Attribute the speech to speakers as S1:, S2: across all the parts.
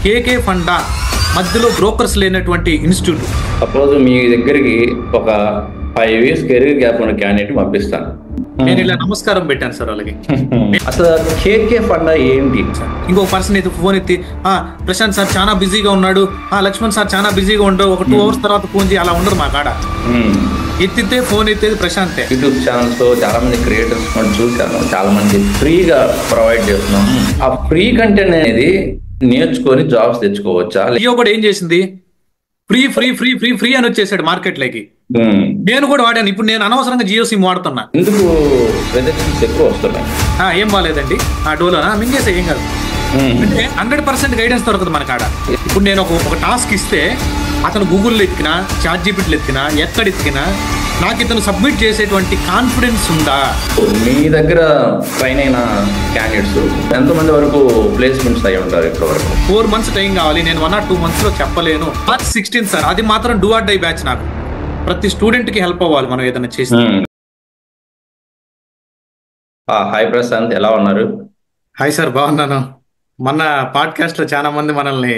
S1: కేకే ఫండా మధ్యలో బ్రోకర్స్ లేనటువంటి institute.
S2: Suppose మీ దగ్గరికి ఒక 5 years కెరీర్ గ్యాప్ ఉన్న క్యాండిడేట్ పంపిస్తాను.
S1: నేను ఇలా నమస్కారం పెట్టాను సార్ వాళ్ళకి.
S2: అసలు కేకే ఫండా ఏంటి?
S1: ఇంకో పర్సన్ అయితే ఫోన్ ఎత్తి ప్రశాంత్ సార్ చాలా బిజీగా ఉన్నాడు, లక్ష్మణ్ సార్ చాలా బిజీగా ఉండవు, ఒక 2 hours తర్వాత ఫోన్ చేయి, అలా ఉండదు మా కాడ. ఎత్తితే ఫోన్ ఎత్తేది ప్రశాంతే.
S2: యూట్యూబ్ ఛానల్స్ లో చాలా మంది క్రియేటర్స్ చూశాను, చాలా మంది ఫ్రీగా ప్రొవైడ్ చేస్తున్నాం. ఆ ఫ్రీ కంటెంట్ అనేది నేర్చుకొని జాబ్స్ తెచ్చుకోవచ్చా?
S1: జియో కూడా ఏం చేసింది, free free free free free అని వచ్చేసాడు మార్కెట్ లోకి. నేను కూడా వాడాను. ఇప్పుడు నేను అనవసరంగా జియో సిమ్ వాడుతున్నా.
S2: ఎందుకు రిజెక్షన్స్ ఎక్కువ వస్తున్నాయి?
S1: ఏం బాగాలేదండి ఆ డోలోనా మింగేసే ఏం కాదు అంటే 100% గైడెన్స్ దొరకదు మన కాడ. ఇప్పుడు నేను ఒక టాస్క్ ఇస్తే అతను గూగుల్లో ఎత్తికినా, చాట్ జీపీటీలో ఎత్తికినా, ఎక్కడ ఎత్తికినా నాకు ఇతను సబ్మిట్ చేసేటువంటి కాన్ఫిడెన్స్ ఉందా?
S2: మీ దగ్గర ట్రైన్ అయిన క్యాండిడేట్స్ ఎంతమంది వరకు ప్లేస్మెంట్స్ అయ్యి ఉంటారు ఇప్పటి వరకు?
S1: 4 months టైం కావాలి. నేను 1 or 2 months లో చెప్పలేను. March 16 సార్, అది మాత్రం డూ ఆర్ డై బ్యాచ్. నాకు ప్రతి స్టూడెంట్ కి హెల్ప్ అవ్వాలి మనం ఏదైనా చేసి.
S2: హాయ్ ప్రశాంత్, ఎలా ఉన్నారు?
S1: హాయ్ సార్, బాగున్నాను. మొన్న పాడ్కాస్ట్ లో చాలా మంది మనల్ని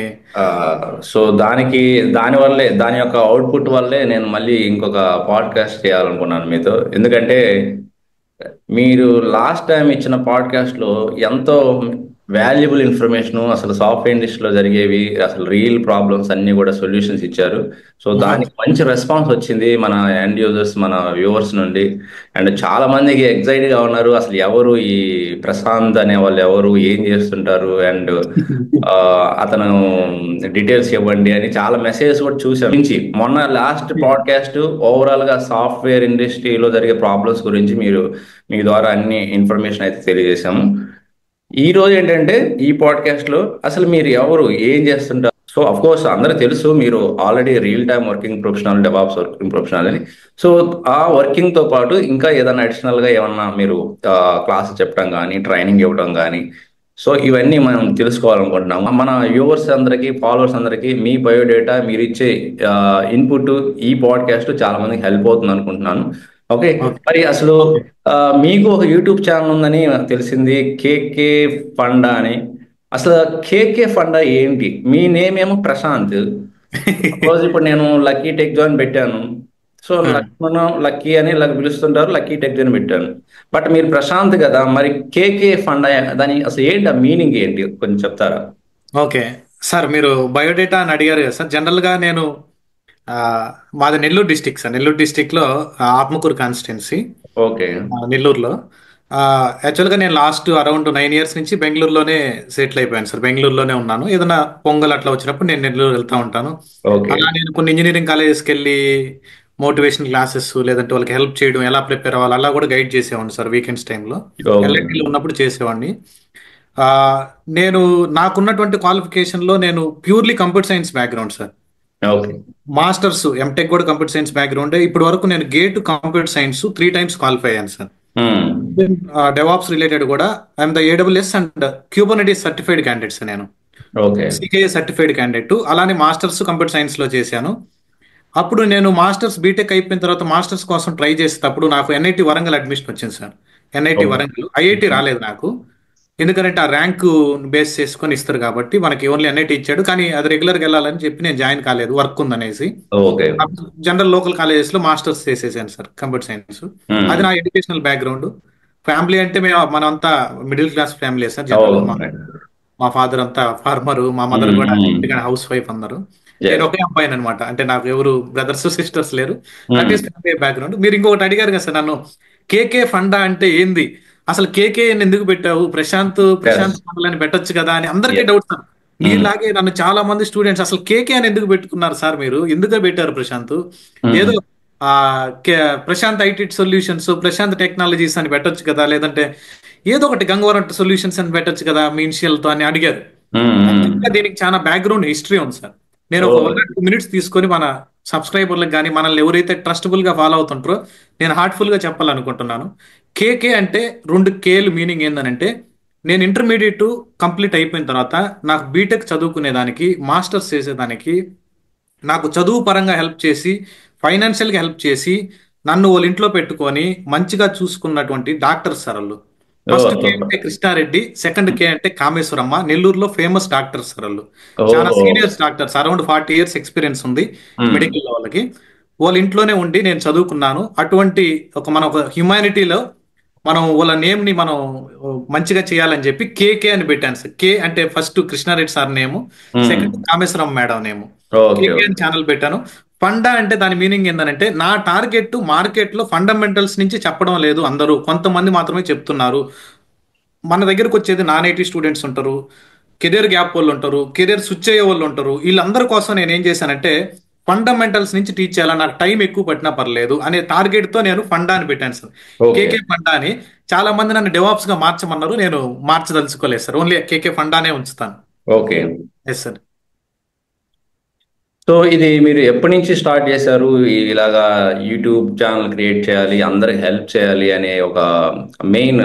S2: సో దాని యొక్క అవుట్పుట్ వల్లే నేను మళ్ళీ ఇంకొక పాడ్కాస్ట్ చేయాలనుకున్నాను మీతో. ఎందుకంటే మీరు లాస్ట్ టైం ఇచ్చిన పాడ్కాస్ట్ లో ఎంతో వాల్యుబుల్ ఇన్ఫర్మేషన్, అసలు సాఫ్ట్వేర్ ఇండస్ట్రీలో జరిగేవి, అసలు రియల్ ప్రాబ్లమ్స్ అన్ని కూడా సొల్యూషన్స్ ఇచ్చారు. సో దానికి మంచి రెస్పాన్స్ వచ్చింది మన ఎండ్ యూజర్స్, మన వ్యూవర్స్ నుండి. అండ్ చాలా మందికి ఎక్సైట్ గా ఉన్నారు, అసలు ఎవరు ఈ ప్రశాంత్ అనే వాళ్ళు, ఎవరు, ఏం చేస్తుంటారు, అండ్ అతను డీటెయిల్స్ ఇవ్వండి అని చాలా మెసేజెస్ కూడా చూసాం. మొన్న లాస్ట్ పాడ్కాస్ట్ ఓవరాల్ గా సాఫ్ట్వేర్ ఇండస్ట్రీలో జరిగే ప్రాబ్లమ్స్ గురించి మీ ద్వారా అన్ని ఇన్ఫర్మేషన్ అయితే తెలియజేశాము. ఈ రోజు ఏంటంటే ఈ పాడ్కాస్ట్ లో అసలు మీరు ఎవరు, ఏం చేస్తుంటారు? సో అఫ్ కోర్స్ అందరికి తెలుసు మీరు already real time working professional, DevOps working professional అని. సో ఆ వర్కింగ్ తో పాటు ఇంకా ఏదైనా అడిషనల్ గా ఏమన్నా మీరు క్లాస్ చెప్పడం కానీ, ట్రైనింగ్ ఇవ్వడం కానీ, సో ఇవన్నీ మనం తెలుసుకోవాలనుకుంటున్నాము. మన వ్యూవర్స్ అందరికి, ఫాలోవర్స్ అందరికి మీ బయోడేటా, మీరు ఇచ్చే ఇన్పుట్ ఈ పాడ్కాస్ట్ చాలా మందికి హెల్ప్ అవుతుంది అనుకుంటున్నాను. ఓకే, మరి అసలు మీకు ఒక యూట్యూబ్ ఛానల్ ఉందని తెలిసింది, కేకే ఫండా అని. అసలు కేకే ఫండా ఏంటి? మీ నేమ్ ఏమో ప్రశాంత్. రోజు ఇప్పుడు నేను లక్కీ టెక్ జోన్ పెట్టాను, సో లక్కీ అని ఇలా పిలుస్తుంటారు, లక్కీ టెక్ జోన్ పెట్టాను. బట్ మీరు ప్రశాంత్ కదా, మరి కేకే ఫండా దాని అసలు ఏంటి, ఆ మీనింగ్ ఏంటి కొంచెం చెప్తారా?
S1: ఓకే సార్, మీరు బయోడేటా అని అడిగారు కదా సార్. జనరల్ గా నేను మాది Nellore district sir. Nellore district లో ఆత్మకూరు కాన్స్టిట్యున్సీ,
S2: ఓకే,
S1: నెల్లూరులో. యాక్చువల్గా నేను లాస్ట్ అరౌండ్ 9 years నుంచి బెంగళూరులోనే సెటిల్ అయిపోయాను సార్. బెంగళూరులోనే ఉన్నాను. ఏదైనా పొంగల్ అట్లా వచ్చినప్పుడు నేను నెల్లూరు వెళ్తా ఉంటాను. అలా నేను కొన్ని ఇంజనీరింగ్ కాలేజెస్కి వెళ్ళి మోటివేషన్ క్లాసెస్, లేదంటే వాళ్ళకి హెల్ప్ చేయడం, ఎలా ప్రిపేర్ అవ్వాలి, అలా కూడా గైడ్ చేసేవాడిని సార్. వీకెండ్స్ టైంలో ఎల్ఐటీలో ఉన్నప్పుడు చేసేవాడిని. నేను నాకున్నటువంటి క్వాలిఫికేషన్లో నేను purely computer science background sir. Masters, M Tech కూడా కంప్యూటర్ సైన్స్ బ్యాక్గ్రౌండ్. ఇప్పటి వరకు నేను GATE computer science 3 times qualify అయ్యాను సార్. డెవాప్స్ రిలేటెడ్ కూడా I'm the AWS and Kubernetes certified candidates. నేను CKA సర్టిఫైడ్ క్యాండిడేట్. అలానే మాస్టర్స్ కంప్యూటర్ సైన్స్ లో చేశాను. అప్పుడు నేను మాస్టర్స్ బీటెక్ అయిపోయిన తర్వాత మాస్టర్స్ కోసం ట్రై చేసేటప్పుడు నాకు NIT వరంగల్ అడ్మిషన్ వచ్చింది సార్. NIT వరంగల్, IIT రాలేదు నాకు. ఎందుకంటే ఆ ర్యాంక్ బేస్ చేసుకొని ఇస్తారు కాబట్టి మనకి ఓన్లీ NIT ఇచ్చాడు. కానీ అది రెగ్యులర్గా వెళ్ళాలని చెప్పి నేను జాయిన్ కాలేదు, వర్క్ ఉందనేసి. జనరల్ లోకల్ కాలేజెస్ లో మాస్టర్స్ చేసేసాను సార్ కంప్యూటర్ సైన్స్. అది నా ఎడ్యుకేషనల్ బ్యాక్గ్రౌండ్. ఫ్యామిలీ అంటే మనంతా middle class family sir. General మా ఫాదర్ అంతా ఫార్మర్, మా మదర్ కూడా హౌస్ వైఫ్ అందరు. నేను ఒకే అబ్బాయిని అనమాట. అంటే నాకు ఎవరు బ్రదర్స్ సిస్టర్స్ లేరు. బ్యాక్గ్రౌండ్. మీరు ఇంకొకటి అడిగారు కదా సార్ నన్ను, కేకే ఫండా అంటే ఏంది, అసలు కేకే ఎందుకు పెట్టావు, ప్రశాంత్ అని పెట్టొచ్చు కదా అని అందరికీ డౌట్ సార్. మీలాగే నన్ను చాలా మంది స్టూడెంట్స్ అసలు కేకే అని ఎందుకు పెట్టుకున్నారు సార్, మీరు ఎందుకు పెట్టారు ప్రశాంత్, ఏదో Prashant IT solutions, Prashant technologies అని పెట్టొచ్చు కదా, లేదంటే ఏదో ఒకటి గంగవరం సొల్యూషన్స్ అని పెట్టొచ్చు కదా మీ ఇనిషియల్ తో అని అడిగారు. దీనికి చాలా బ్యాక్గ్రౌండ్ హిస్టరీ ఉంది సార్. నేను ఒక 2 minutes తీసుకొని మన సబ్స్క్రైబర్లకు కానీ, మనల్ని ఎవరైతే ట్రస్టబుల్ గా ఫాలో అవుతుంటారో నేను హార్ట్ఫుల్ గా చెప్పాలనుకుంటున్నాను. కేకే అంటే 2 Kలు మీనింగ్ ఏందనంటే, నేను ఇంటర్మీడియట్ కంప్లీట్ అయిపోయిన తర్వాత నాకు బీటెక్ చదువుకునేదానికి, మాస్టర్స్ చేసేదానికి నాకు చదువు పరంగా హెల్ప్ చేసి, ఫైనాన్షియల్గా హెల్ప్ చేసి, నన్ను వాళ్ళ ఇంట్లో పెట్టుకొని మంచిగా చూసుకున్నటువంటి డాక్టర్స్ సార్ వాళ్ళు. ఫస్ట్ కే
S2: సూపర్.
S1: అంటే కృష్ణారెడ్డి, సెకండ్ కే అంటే కామేశ్వరమ్మ. నెల్లూరులో ఫేమస్ డాక్టర్స్ సార్ వాళ్ళు. చాలా
S2: ఓ.
S1: Seniors doctors, around 40 years experience ఉంది మెడికల్ వాళ్ళకి. వాళ్ళ ఇంట్లోనే ఉండి నేను చదువుకున్నాను. అటువంటి ఒక హ్యుమానిటీలో మనం వాళ్ళ నేమ్ ని మనం మంచిగా చేయాలని చెప్పి కేకే అని పెట్టాను సార్. కే అంటే ఫస్ట్ కృష్ణారెడ్డి సార్ నేము, సెకండ్ కామేశ్వరం మేడం నేము.
S2: ఓకే.
S1: కేకే అని ఛానల్ పెట్టాను. ఫండా అంటే దాని మీనింగ్ ఏంటంటే నా టార్గెట్ మార్కెట్ లో ఫండమెంటల్స్ నుంచి చెప్పడం లేదు, అందరూ కొంతమంది మాత్రమే చెప్తున్నారు. మన దగ్గరకు వచ్చేది నాన్ ఐటీ స్టూడెంట్స్ ఉంటారు, కెరియర్ గ్యాప్ వాళ్ళు ఉంటారు, కెరియర్ స్విచ్ అయ్యే వాళ్ళు ఉంటారు. వీళ్ళందరి కోసం నేను ఏం చేశానంటే ఫండమెంటల్స్ నుంచి టీచ్ చేయాలా, నాకు టైం ఎక్కువ పట్టినా పర్లేదు అనే టార్గెట్ తో నేను ఫండా అని పెట్టాను సార్.
S2: ఓకే.
S1: కేకే ఫండా అని. చాలా మంది నన్ను డెవాప్స్ గా మార్చమన్నారు, నేను మార్చదలుచుకోలేదు సార్. ఓన్లీ కేకే ఫండానే ఉంచుతాను.
S2: ఓకే.
S1: Yes sir.
S2: సో ఇది మీరు ఎప్పటి నుంచి స్టార్ట్ చేశారు? ఇలాగా యూట్యూబ్ ఛానల్ క్రియేట్ చేయాలి, అందరికి హెల్ప్ చేయాలి అనే ఒక మెయిన్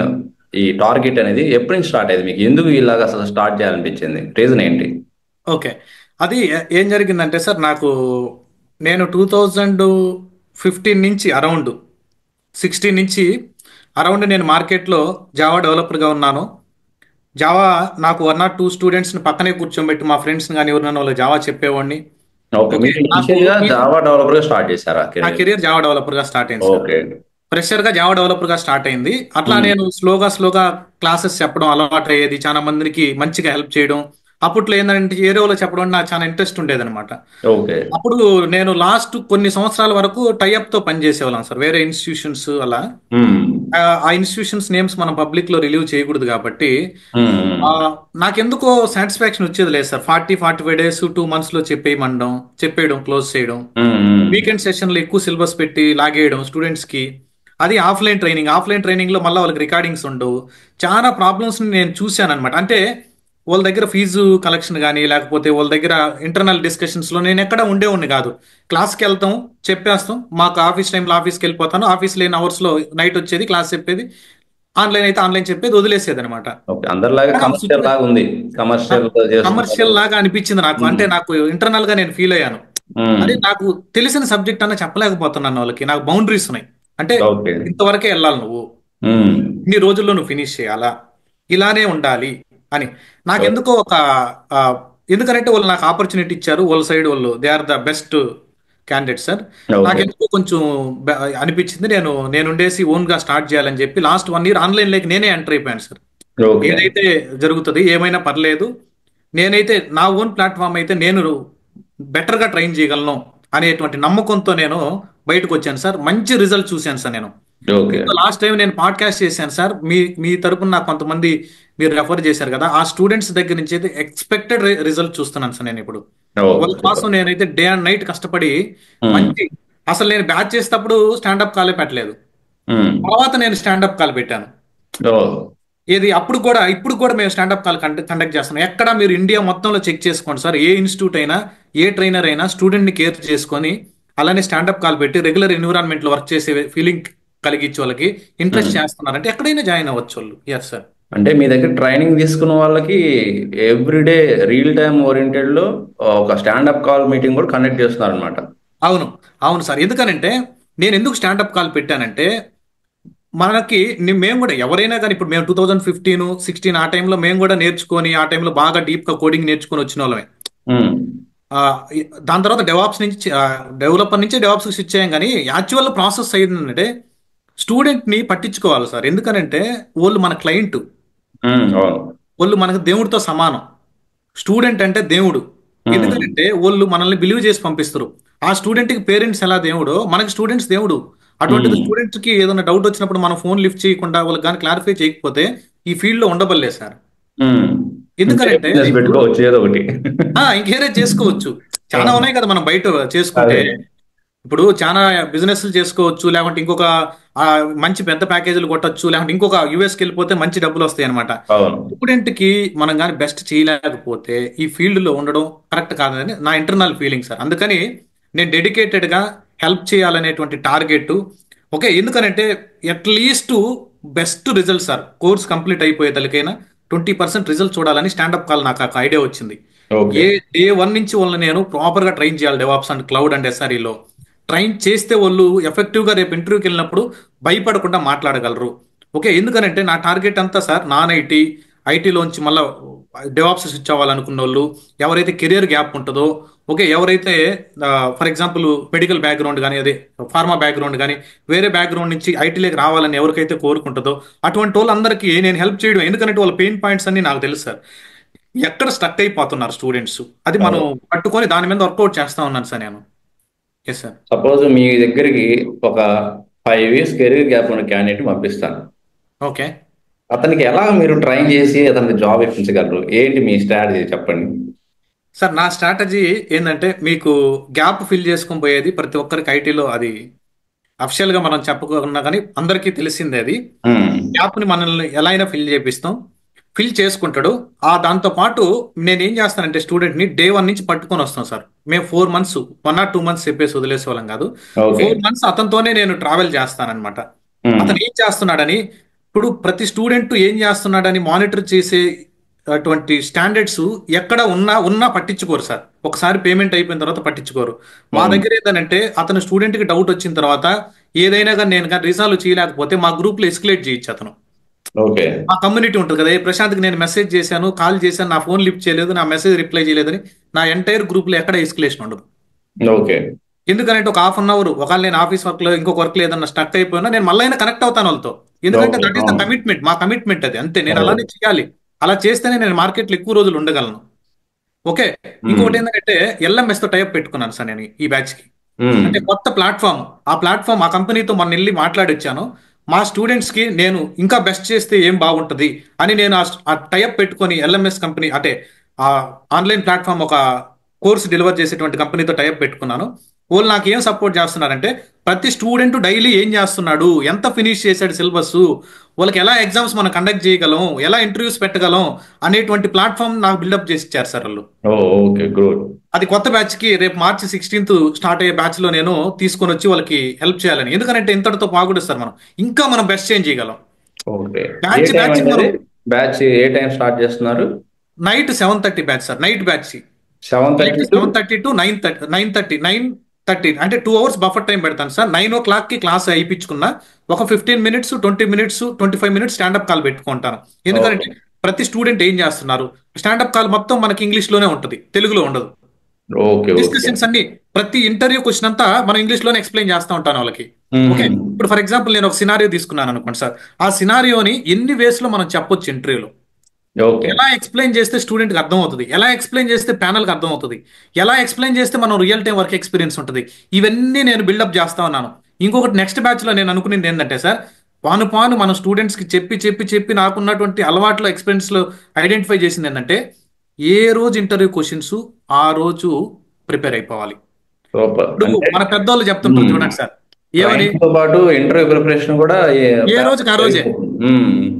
S2: ఈ టార్గెట్ అనేది ఎప్పటి నుంచి స్టార్ట్ అయ్యింది మీకు? ఎందుకు ఇలాగ అసలు స్టార్ట్ చేయాలనిపించింది? రీజన్ ఏంటి?
S1: ఓకే. అది ఏం జరిగిందంటే సార్, నేను 2015 నుంచి అరౌండ్ 16 నుంచి అరౌండ్ నేను మార్కెట్లో జావా డెవలపర్గా ఉన్నాను. జావా నాకు 1 or 2 స్టూడెంట్స్ని పక్కనే కూర్చోబెట్టి మా ఫ్రెండ్స్ని కానీ ఎవరినైనా వాళ్ళు జావా చెప్పేవాడిని.
S2: ఓకే.
S1: ఓకే.
S2: మీరు
S1: నాకు
S2: ఇనిషియల్ గా జావా డెవలపర్ గా స్టార్ట్ చేశారా
S1: నా
S2: కెరీర్?
S1: కెరియర్ జావా డెవలపర్గా స్టార్ట్ అయింది సార్.
S2: ఓకే.
S1: ఫ్రెషర్ గా జావా డెవలపర్ గా స్టార్ట్ అయింది. అట్లా
S2: ఉమ్.
S1: నేను స్లోగా క్లాసెస్ చెప్పడం అలవాటు అయ్యేది, చాలా మందికి మంచిగా హెల్ప్ చేయడం. అప్పట్లో ఏంటంటే ఏరియాలో చెప్పడం అంటే నాకు చాలా ఇంట్రెస్ట్ ఉండేది అనమాట.
S2: ఓకే.
S1: అప్పుడు నేను లాస్ట్ కొన్ని సంవత్సరాల వరకు టైఅప్ తో పనిచేసేవాళ్ళం సార్, వేరే ఇన్స్టిట్యూషన్స్ అలా.
S2: ఉమ్.
S1: ఆ ఇన్స్టిట్యూషన్స్ నేమ్స్ మనం పబ్లిక్ లో రిలీవ్ చేయకూడదు కాబట్టి
S2: ఉమ్.
S1: ఆ, నాకెందుకో సాటిస్ఫాక్షన్ వచ్చేది లేదు సార్. 40-45 days 2 months లో చెప్పేయడం క్లోజ్ చేయడం,
S2: ఉమ్.
S1: వీకెండ్ సెషన్లు ఎక్కువ సిలబస్ పెట్టి లాగేయడం స్టూడెంట్స్ కి. అది ఆఫ్లైన్ ట్రైనింగ్ లో మళ్ళీ వాళ్ళకి రికార్డింగ్స్ ఉండవు. చాలా ప్రాబ్లమ్స్ నేను చూశాను అనమాట. అంటే వాళ్ళ దగ్గర ఫీజు కలెక్షన్ కానీ, లేకపోతే వాళ్ళ దగ్గర ఇంటర్నల్ డిస్కషన్స్ లో నేను ఎక్కడ ఉండేవాడిని కాదు. క్లాస్కి వెళ్తాం, చెప్పేస్తాం, మాకు ఆఫీస్ టైంలో ఆఫీస్కి వెళ్ళిపోతాను, ఆఫీస్ లేని అవర్స్ లో నైట్ వచ్చేది, క్లాస్ చెప్పేది, ఆన్లైన్ అయితే ఆన్లైన్ చెప్పేది, వదిలేసేది అనమాట.
S2: ఓకే. అందరిలాగా కమర్షియల్ లాగా ఉంది. కమర్షియల్
S1: కమర్షియల్
S2: చేస్తున్నారు.
S1: లాగా అనిపించింది నాకు. అంటే నాకు ఇంటర్నల్ గా నేను ఫీల్ అయ్యాను.
S2: ఉమ్.
S1: అదే నాకు తెలిసిన సబ్జెక్ట్ అన్న చెప్పలేకపోతున్నాను వాళ్ళకి, నాకు బౌండరీస్ ఉన్నాయి. అంటే
S2: ఓకే.
S1: ఇంతవరకే వెళ్ళాలి నువ్వు,
S2: ఉమ్.
S1: ఇన్ని రోజుల్లో నువ్వు ఫినిష్ చేయాలా, ఇలానే ఉండాలి అని. నాకెందుకో ఆ, ఎందుకంటే వాళ్ళు నాకు ఆపర్చునిటీ ఇచ్చారు, వాళ్ళ సైడ్ వాళ్ళు they are the best candidate sir.
S2: Okay.
S1: నాకెందుకో కొంచెం అనిపించింది, నేను ఉండేసి ఓన్ గా స్టార్ట్ చేయాలని చెప్పి లాస్ట్ 1 year ఆన్లైన్ లేక నేనే ఎంటర్ అయిపోయాను సార్.
S2: ఓకే.
S1: ఏదైతే జరుగుతుంది ఏమైనా పర్లేదు, నేనైతే నా ఓన్ ప్లాట్ఫామ్ అయితే నేను బెటర్ గా ట్రైన్ చేయగలను అనేటువంటి నమ్మకంతో నేను బయటకు వచ్చాను సార్. మంచి రిజల్ట్ చూశాను సార్ నేను.
S2: ఓకే.
S1: లాస్ట్ టైం నేను పాడ్కాస్ట్ చేశాను సార్, మీ తరపున నాకు కొంతమంది మీరు రెఫర్ చేశారు కదా, ఆ స్టూడెంట్స్ దగ్గర నుంచి అయితే ఎక్స్పెక్టెడ్ రిజల్ట్ చూస్తున్నాను సార్ నేను ఇప్పుడు.
S2: ఓ
S1: వాళ్ళ కోసం
S2: సూపర్.
S1: నేనైతే డే అండ్ నైట్ కష్టపడి
S2: ఉమ్.
S1: మంచి, అసలు నేను బ్యాచ్ చేసేటప్పుడు స్టాండప్ కాలే పెట్టలేదు,
S2: ఉమ్.
S1: తర్వాత నేను స్టాండప్ కాల్ పెట్టాను.
S2: ఓ.
S1: ఏది ఇప్పుడు కూడా మేము స్టాండప్ కాల్ కండక్ట్ చేస్తున్నాం. ఎక్కడ మీరు ఇండియా మొత్తంలో చెక్ చేసుకోండి సార్, ఏ ఇన్స్టిట్యూట్ అయినా, ఏ ట్రైనర్ అయినా స్టూడెంట్ ని కేర్ చేసుకొని అలానే స్టాండప్ కాల్ పెట్టి రెగ్యులర్ ఎన్విరాన్మెంట్ లో వర్క్ చేసే ఫీలింగ్ కలిగించే వాళ్ళకి ఇంట్రెస్ట్
S2: ఉమ్.
S1: చేస్తున్నారంటే ఎక్కడైనా జాయిన్ అవ్వచ్చు వాళ్ళు. Yes sir.
S2: అంటే మీ దగ్గర ట్రైనింగ్ తీసుకున్న వాళ్ళకి ఎవ్రీడే రియల్ టైమ్ ఓరియంటెడ్ లో ఒక స్టాండప్ కాల్ మీటింగ్ కూడా కండక్ట్ చేస్తున్నారు అనమాట.
S1: అవును, అవును సార్. ఎందుకనంటే నేను ఎందుకు స్టాండప్ కాల్ పెట్టానంటే మేము కూడా ఎవరైనా కానీ, ఇప్పుడు మేము 2015-16 ఆ టైంలో మేము కూడా నేర్చుకొని, ఆ టైంలో బాగా డీప్ గా కోడింగ్ నేర్చుకొని వచ్చిన వాళ్ళమే.
S2: ఉమ్.
S1: ఆ, దాని తర్వాత డెవలపర్ నుంచి డెవాప్స్ స్విచ్ అయ్యాం. కానీ యాక్చువల్ ప్రాసెస్ అయిందంటే స్టూడెంట్ ని పట్టించుకోవాలి సార్. ఎందుకనంటే వాళ్ళు మన క్లయింట్,
S2: ఉమ్. అవును.
S1: వాళ్ళు మనకు దేవుడితో సమానం. స్టూడెంట్ అంటే దేవుడు.
S2: ఉమ్.
S1: ఎందుకంటే వాళ్ళు మనల్ని బిలీవ్ చేసి పంపిస్తారు. ఆ స్టూడెంట్ కి పేరెంట్స్ ఎలా దేవుడో మనకి స్టూడెంట్స్ దేవుడు. అటువంటిది
S2: ఉమ్.
S1: స్టూడెంట్స్ కి ఏదైనా డౌట్ వచ్చినప్పుడు మనం ఫోన్ లిఫ్ట్ చేయకుండా వాళ్ళకి కానీ క్లారిఫై చేయకపోతే ఈ ఫీల్డ్ లో ఉండబల్లేదు సార్.
S2: ఉమ్. ఇంకే
S1: ఎందుకనంటే
S2: బిజినెస్
S1: ఇప్పుడు
S2: పెట్టుకోవచ్చు ఏదో ఒకటి.
S1: ఇంకేరే చేసుకోవచ్చు, చాలా
S2: అవును.
S1: ఉన్నాయి కదా మనం బయట చేసుకుంటే.
S2: అదే.
S1: ఇప్పుడు చాలా బిజినెస్లు చేసుకోవచ్చు, లేకుంటే ఇంకొక ఆ, మంచి పెద్ద ప్యాకేజీలు కొట్టచ్చు, లేకుంటే ఇంకొక యుఎస్కి వెళ్ళిపోతే మంచి డబ్బులు వస్తాయి అనమాట.
S2: అవును.
S1: స్టూడెంట్ కి మనం కానీ బెస్ట్ చేయలేకపోతే ఈ ఫీల్డ్ లో ఉండడం కరెక్ట్ కాదని నా ఇంటర్నల్ ఫీలింగ్ సార్. అందుకని నేను డెడికేటెడ్ గా హెల్ప్ చేయాలనేటువంటి టార్గెట్. ఓకే. ఎందుకనంటే at least best result sir, course complete అయిపోయేదలికైనా 20% రిజల్ట్ చూడాలని స్టాండప్ కాల్ నాకు ఒక ఐడియా వచ్చింది.
S2: ఓకే.
S1: Day 1 నుంచి వాళ్ళని నేను ప్రాపర్ గా ట్రైన్ చేయాలి డెవాప్స్ అండ్ క్లౌడ్ అండ్ ఎస్ఆర్ఈలో. ట్రైన్ చేస్తే వాళ్ళు ఎఫెక్టివ్ గా రేపు ఇంటర్వ్యూకి వెళ్ళినప్పుడు భయపడకుండా మాట్లాడగలరు. ఓకే, ఎందుకనంటే నా టార్గెట్ అంతా సార్ నాన్ ఐటీ, ఐటీలోంచి మళ్ళీ డెవాప్స్ స్విచ్ అవ్వాలనుకున్న వాళ్ళు, ఎవరైతే కెరియర్ గ్యాప్ ఉంటుందో, ఓకే, ఎవరైతే ఫర్ ఎగ్జాంపుల్ మెడికల్ బ్యాక్గ్రౌండ్ కానీ, అదే ఫార్మా బ్యాక్గ్రౌండ్ కానీ, వేరే బ్యాక్గ్రౌండ్ నుంచి ఐటీలోకి రావాలని ఎవరికైతే కోరుకుంటుందో అటువంటి వాళ్ళందరికీ నేను హెల్ప్ చేయడం. ఎందుకంటే వాళ్ళ పెయిన్ పాయింట్స్ అన్ని నాకు తెలుసు సార్. ఎక్కడ స్టక్ అయిపోతున్నారు స్టూడెంట్స్, అది మనం పట్టుకొని దాని మీద వర్కౌట్ చేస్తా ఉన్నాను సార్ నేను. Yes sir.
S2: సపోజ్ మీ దగ్గరికి ఒక 5 years కెరీర్ గ్యాప్ ఉన్న క్యాండిడేట్ పంపిస్తాను.
S1: ఓకే
S2: అతనికి ఎలా మీరు ట్రైన్ చేసి అతనికి జాబ్ ఇప్పించగలరు? ఏంటి మీ స్ట్రాటజీ చెప్పండి.
S1: సార్, నా స్ట్రాటజీ ఏంటంటే, మీకు గ్యాప్ ఫిల్ చేసుకొని పోయేది ప్రతి ఒక్కరికి ఐటీలో, అది అఫిషియల్ గా మనం చెప్పుకున్నా కానీ అందరికీ తెలిసిందే. అది గ్యాప్ ని మనల్ని ఎలా అయినా ఫిల్ చేపిస్తాం. ఫిల్ చేసుకుంటాడు. దాంతో పాటు నేను ఏం చేస్తానంటే స్టూడెంట్ ని డే 1 నుంచి పట్టుకొని వస్తాం సార్. మేము 4 months, 1 or 2 months చెప్పేసి వదిలేసే వాళ్ళం కాదు. 4 months అతనితోనే నేను ట్రావెల్ చేస్తానన్నమాట. అతను ఏం చేస్తున్నాడని, ఇప్పుడు ప్రతి స్టూడెంట్ ఏం చేస్తున్నాడని మానిటర్ చేసే అటువంటి స్టాండర్డ్స్ ఎక్కడ ఉన్నా పట్టించుకోరు సార్. ఒకసారి పేమెంట్ అయిపోయిన తర్వాత పట్టించుకోరు. మా దగ్గర ఏంటంటే, అతను స్టూడెంట్ కి డౌట్ వచ్చిన తర్వాత ఏదైనా కానీ నేను కానీ రిజాల్వ్ చేయలేకపోతే మా గ్రూప్ లో ఎస్కలేట్ చేయొచ్చు అతను. మా కమ్యూనిటీ ఉంటుంది కదా, ప్రశాంత్కి నేను మెసేజ్ చేశాను, కాల్ చేశాను, నా ఫోన్ లిఫ్ట్ చేయలేదు, నా మెసేజ్ రిప్లై చేయలేదని నా ఎంటైర్ గ్రూప్ లో ఎక్కడ ఎస్కలేషన్ ఉండదు. ఎందుకంటే ఒక 1/2 hour ఒకవేళ నేను ఆఫీస్ వర్క్ లో ఇంకొక వర్క్ లేదన్నా స్టక్ అయిపోయినా నేను మళ్ళీ కనెక్ట్ అవుతాను వాళ్ళతో. ఎందుకంటే దట్ ఈస్ ద కమిట్మెంట్, మా కమిట్మెంట్ అది. అంతే, నేను అలానే చేయాలి. అలా చేస్తేనే నేను మార్కెట్లో ఎక్కువ రోజులు ఉండగలను. ఓకే, ఇంకొకటి ఏంటంటే ఎల్ఎంఎస్ తో టైప్ పెట్టుకున్నాను సార్ నేను ఈ బ్యాచ్ కి. అంటే కొత్త ప్లాట్ఫామ్. ఆ కంపెనీతో మొన్న వెళ్ళి మాట్లాడొచ్చాను. మా స్టూడెంట్స్ కి నేను ఇంకా బెస్ట్ చేస్తే ఏం బాగుంటది అని నేను ఆ టైప్ పెట్టుకొని ఎల్ఎంఎస్ కంపెనీ, అంటే ఆ ఆన్లైన్ ప్లాట్ఫామ్, ఒక కోర్స్ డెలివర్ చేసేటువంటి కంపెనీతో టైప్ పెట్టుకున్నాను. వాళ్ళు నాకు ఏం సపోర్ట్ చేస్తున్నారంటే, ప్రతి స్టూడెంట్ డైలీ ఏం చేస్తున్నాడు, ఎంత ఫినిష్ చేశాడు సిలబస్, వాళ్ళకి ఎలా ఎగ్జామ్స్ మనం కండక్ట్ చేయగలం, ఎలా ఇంటర్వ్యూస్ పెట్టగలం అనేటువంటి ప్లాట్ఫామ్ నాకు బిల్డప్ చేసి ఇచ్చారు సార్ వాళ్ళు. అది కొత్త బ్యాచ్ కి రేపు March 16th స్టార్ట్ అయ్యే బ్యాచ్ లో నేను తీసుకొని వచ్చి వాళ్ళకి హెల్ప్ చేయాలని. ఎందుకంటే ఇంతటితో బాగుంటుంది సార్, మనం ఇంకా మనం బెస్ట్ చేంజ్ చేయగలం.
S2: బ్యాచ్ ఏ టైం స్టార్ట్ చేస్తున్నారు?
S1: Night 7:30 batch sir. Night batch 7:30 to 9:30 అంటే 2 hours బఫర్ టైం పెడతాను సార్. 9 o'clock కి క్లాస్ అయిపించుకున్నా ఒక 15 minutes, 20 minutes, 25 minutes stand up call పెట్టుకుంటాను. ఎందుకంటే ప్రతి స్టూడెంట్ ఏం చేస్తున్నారు, స్టాండప్ కాల్ మొత్తం మనకి ఇంగ్లీష్ లోనే ఉంటుంది, తెలుగులో ఉండదు. డిస్కషన్స్ అన్ని, ప్రతి ఇంటర్వ్యూ క్వశ్చన్ అంతా మనం ఇంగ్లీష్ లోనే ఎక్స్ప్లెయిన్ చేస్తూ ఉంటాను వాళ్ళకి. ఓకే, ఇప్పుడు ఫర్ ఎగ్జాంపుల్ నేను ఒక సినారియో తీసుకున్నాను అనుకోండి సార్. ఆ సినారియోని ఎన్ని వేస్ లో మనం చెప్పొచ్చు ఇంటర్వ్యూలో, ఎలా ఎక్స్ప్లెయిన్ చేస్తే స్టూడెంట్ కి అర్థం అవుతుంది, ఎలా ఎక్స్ప్లెయిన్ చేస్తే ప్యానల్ కి అర్థం అవుతుంది, ఎలా ఎక్స్ప్లెయిన్ చేస్తే మనం రియల్ టైం వర్క్ ఎక్స్పీరియన్స్ ఉంటుంది, ఇవన్నీ నేను బిల్డప్ చేస్తా ఉన్నాను. ఇంకొకటి నెక్స్ట్ బ్యాచ్ లో నేను అనుకునేది ఏంటంటే సార్, పాను మన స్టూడెంట్స్ కి చెప్పి నాకున్నటువంటి అలవాట్లో ఎక్స్పీరియన్స్ లో ఐడెంటిఫై చేసింది ఏంటంటే, ఏ రోజు ఇంటర్వ్యూ క్వశ్చన్స్ ఆ రోజు ప్రిపేర్ అయిపోవాలి. ఇప్పుడు మన పెద్దోళ్ళు చెప్తుంటారు చూడండి సార్, ఏమని
S2: పాటు ఇంటర్వ్యూ ప్రిపరేషన్ కూడా
S1: ఏ రోజుకి ఆ రోజే.